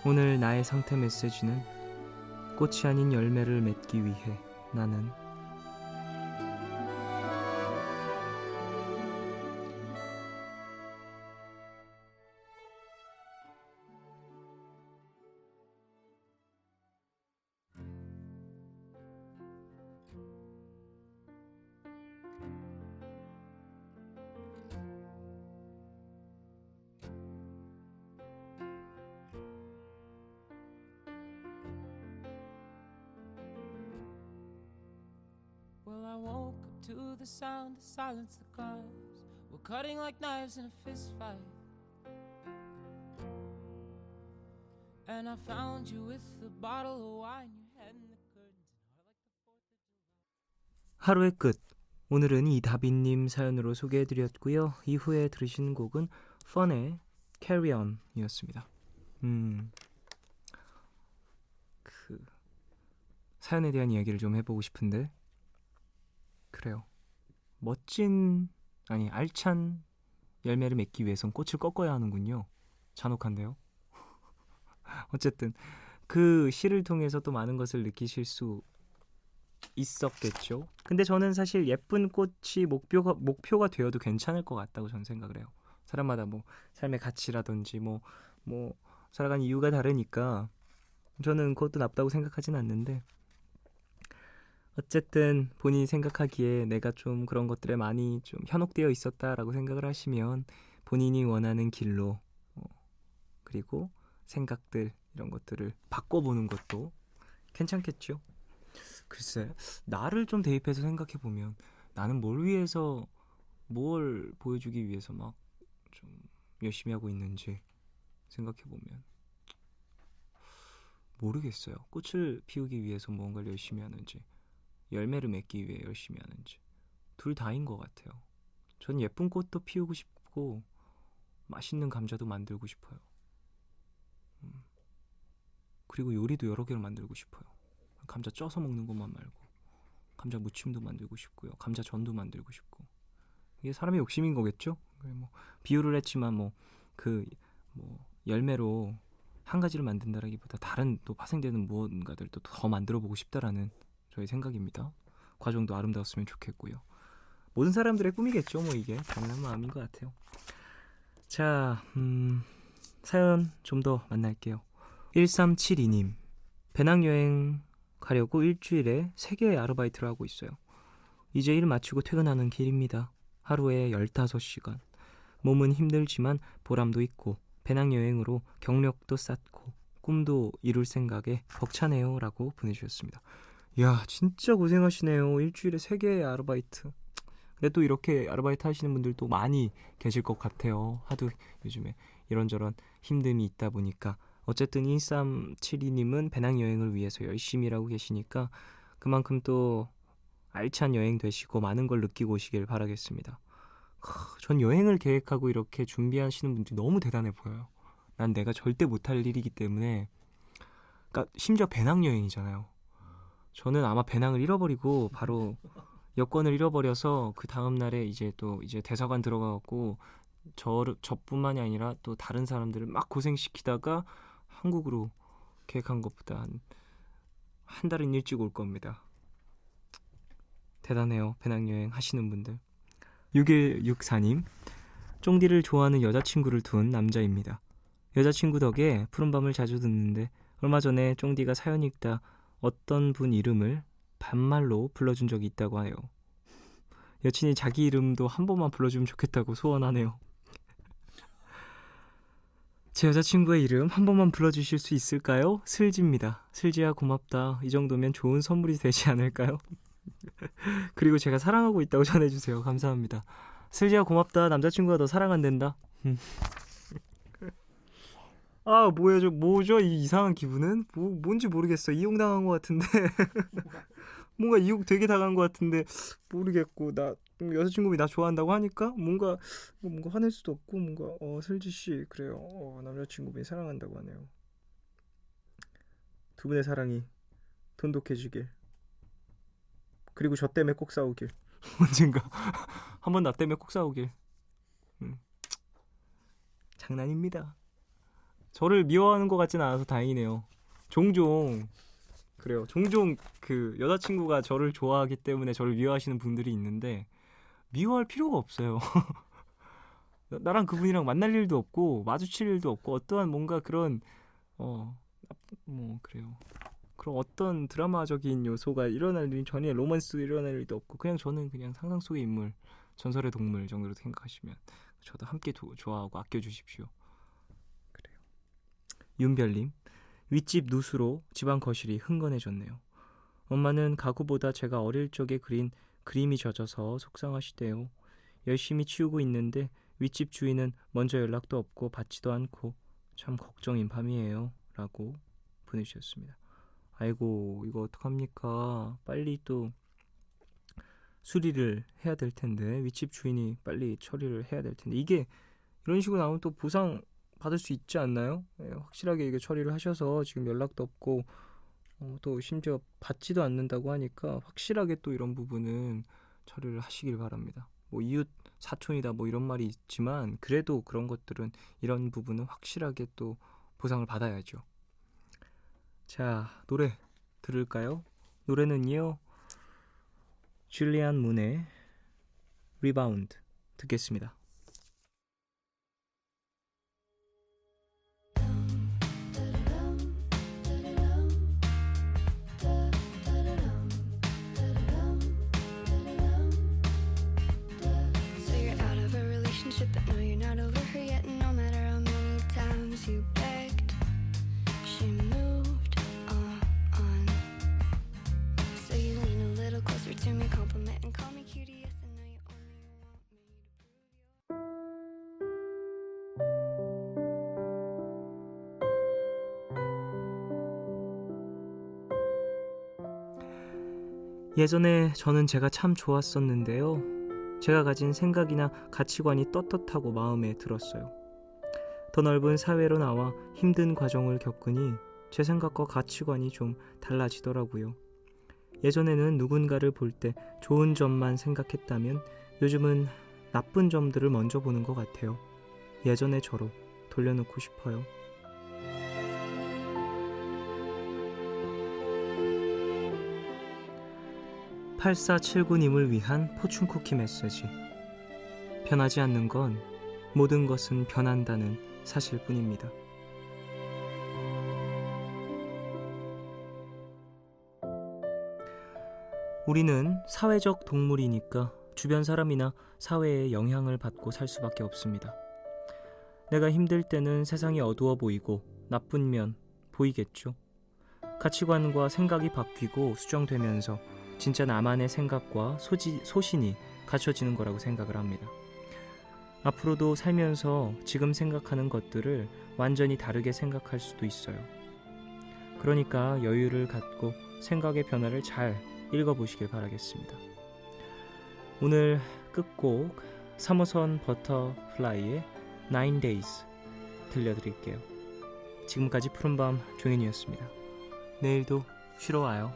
오늘 나의 상태 메시지는 꽃이 아닌 열매를 맺기 위해 나는 Well, I woke up to the sound to silence the cars. We're cutting like knives in a fist fight. And I found you with a bottle of wine. Your head in the curtains. Hard like the 4th of July. 하루의 끝. 오늘은 이다빈님 사연으로 소개해드렸고요. 이후에 들으신 곡은 펀의 Carry On 이었습니다. 그 사연에 대한 이야기를 좀 해보고 싶은데, 그래요. 알찬 열매를 맺기 위해선 꽃을 꺾어야 하는군요. 잔혹한데요. 어쨌든 그 시를 통해서 또 많은 것을 느끼실 수 있었겠죠. 근데 저는 사실 예쁜 꽃이 목표가 되어도 괜찮을 것 같다고 저는 생각을 해요. 사람마다 뭐 삶의 가치라든지 뭐 살아가는 이유가 다르니까 저는 그것도 나쁘다고 생각하진 않는데, 어쨌든 본인이 생각하기에 내가 좀 그런 것들에 많이 좀 현혹되어 있었다라고 생각을 하시면 본인이 원하는 길로 그리고 생각들 이런 것들을 바꿔보는 것도 괜찮겠죠. 글쎄, 나를 좀 대입해서 생각해보면 나는 뭘 보여주기 위해서 막 좀 열심히 하고 있는지 생각해보면 모르겠어요. 꽃을 피우기 위해서 무언가를 열심히 하는지, 열매를 맺기 위해 열심히 하는지, 둘 다인 것 같아요. 전 예쁜 꽃도 피우고 싶고 맛있는 감자도 만들고 싶어요. 그리고 요리도 여러 개를 만들고 싶어요. 감자 쪄서 먹는 것만 말고 감자 무침도 만들고 싶고요. 감자 전도 만들고 싶고. 이게 사람의 욕심인 거겠죠? 뭐 비유를 했지만 열매로 한 가지를 만든다라기보다 다른 또 파생되는 무언가들 또 더 만들어 보고 싶다라는 저의 생각입니다. 과정도 아름다웠으면 좋겠고요. 모든 사람들의 꿈이겠죠. 뭐 이게 당연한 마음인 것 같아요. 자, 사연 좀 더 만날게요. 1372님, 배낭여행 가려고 일주일에 3개의 아르바이트를 하고 있어요. 이제 일 마치고 퇴근하는 길입니다. 하루에 15시간. 몸은 힘들지만 보람도 있고 배낭여행으로 경력도 쌓고 꿈도 이룰 생각에 벅차네요 라고 보내주셨습니다. 이야, 진짜 고생하시네요. 일주일에 3개의 아르바이트. 근데 또 이렇게 아르바이트 하시는 분들도 많이 계실 것 같아요. 하도 요즘에 이런저런 힘듦이 있다 보니까. 어쨌든 1372님은 배낭여행을 위해서 열심히 일하고 계시니까 그만큼 또 알찬 여행 되시고 많은 걸 느끼고 오시길 바라겠습니다. 전 여행을 계획하고 이렇게 준비하시는 분들이 너무 대단해 보여요. 난 내가 절대 못할 일이기 때문에. 그러니까 심지어 배낭여행이잖아요. 저는 아마 배낭을 잃어버리고 바로 여권을 잃어버려서 그 다음 날에 이제 대사관 들어가고 저뿐만이 아니라 또 다른 사람들을 막 고생시키다가 한국으로 계획한 것보다 한 달은 일찍 올 겁니다. 대단해요. 배낭여행 하시는 분들. 6164님, 쫑디를 좋아하는 여자친구를 둔 남자입니다. 여자친구 덕에 푸른밤을 자주 듣는데 얼마 전에 쫑디가 사연 읽다 어떤 분 이름을 반말로 불러준 적이 있다고 하네요. 여친이 자기 이름도 한 번만 불러주면 좋겠다고 소원하네요. 제 여자친구의 이름 한 번만 불러주실 수 있을까요? 슬지입니다. 슬지야 고맙다. 이 정도면 좋은 선물이 되지 않을까요? 그리고 제가 사랑하고 있다고 전해주세요. 감사합니다. 슬지야 고맙다. 남자친구가 너 사랑한댄다. 아 뭐죠 이 이상한 기분은? 뭔지 모르겠어. 이용당한 것 같은데 뭔가 이용 되게 당한 것 같은데 모르겠고, 나 여자친구분이 나 좋아한다고 하니까 뭔가 화낼 수도 없고, 뭔가 슬지씨 그래요. 남자친구분이 사랑한다고 하네요. 두 분의 사랑이 돈독해지길, 그리고 저 때문에 꼭 싸우길 언젠가 한번 나 때문에 꼭 싸우길. 장난입니다. 저를 미워하는 것 같진 않아서 다행이네요. 종종 그래요. 종종 그 여자친구가 저를 좋아하기 때문에 저를 미워하시는 분들이 있는데 미워할 필요가 없어요. 나랑 그분이랑 만날 일도 없고 마주칠 일도 없고 어떠한 뭔가 그런 그래요. 그런 어떤 드라마적인 요소가 일어날 일, 전에 로맨스도 일어날 일도 없고, 그냥 저는 그냥 상상 속의 인물, 전설의 동물 정도로 생각하시면 저도 함께 좋아하고 아껴주십시오. 그래요. 윤별님, 윗집 누수로 집안 거실이 흥건해졌네요. 엄마는 가구보다 제가 어릴 적에 그린 그림이 젖어서 속상하시대요. 열심히 치우고 있는데 윗집 주인은 먼저 연락도 없고 받지도 않고 참 걱정인 밤이에요. 라고 보내주셨습니다. 아이고, 이거 어떡합니까? 빨리 또 수리를 해야 될 텐데, 윗집 주인이 빨리 처리를 해야 될 텐데, 이게 이런 식으로 나오면 또 보상 받을 수 있지 않나요? 확실하게 이게 처리를 하셔서 지금 연락도 없고 또 심지어 받지도 않는다고 하니까 확실하게 또 이런 부분은 처리를 하시길 바랍니다. 뭐 이웃 사촌이다 뭐 이런 말이 있지만 그래도 그런 것들은, 이런 부분은 확실하게 또 보상을 받아야죠. 자, 노래 들을까요? 노래는요, 줄리안 문의 리바운드 듣겠습니다. So you're out of a relationship, but no, you're not over her yet. And no matter how many times you begged, she moved on. So you lean a little closer to me, compliment and call me cutie. Yes, I know you only want me to prove 예전에 저는 제가 참 좋았었는데요. 제가 가진 생각이나 가치관이 떳떳하고 마음에 들었어요. 더 넓은 사회로 나와 힘든 과정을 겪으니 제 생각과 가치관이 좀 달라지더라고요. 예전에는 누군가를 볼 때 좋은 점만 생각했다면 요즘은 나쁜 점들을 먼저 보는 것 같아요. 예전의 저로 돌려놓고 싶어요. (8479님을) 위한 포춘쿠키 메시지. 변하지 않는 건 모든 것은 변한다는 사실뿐입니다. 우리는 사회적 동물이니까 주변 사람이나 사회의 영향을 받고 살 수밖에 없습니다. 내가 힘들 때는 세상이 어두워 보이고 나쁜 면 보이겠죠. 가치관과 생각이 바뀌고 수정되면서 진짜 나만의 생각과 소신이 갖춰지는 거라고 생각을 합니다. 앞으로도 살면서 지금 생각하는 것들을 완전히 다르게 생각할 수도 있어요. 그러니까 여유를 갖고 생각의 변화를 잘 읽어보시길 바라겠습니다. 오늘 끝곡 3호선 버터플라이의 9 days 들려드릴게요. 지금까지 푸른밤 종현이었습니다. 내일도 쉬러 와요.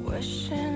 Wishing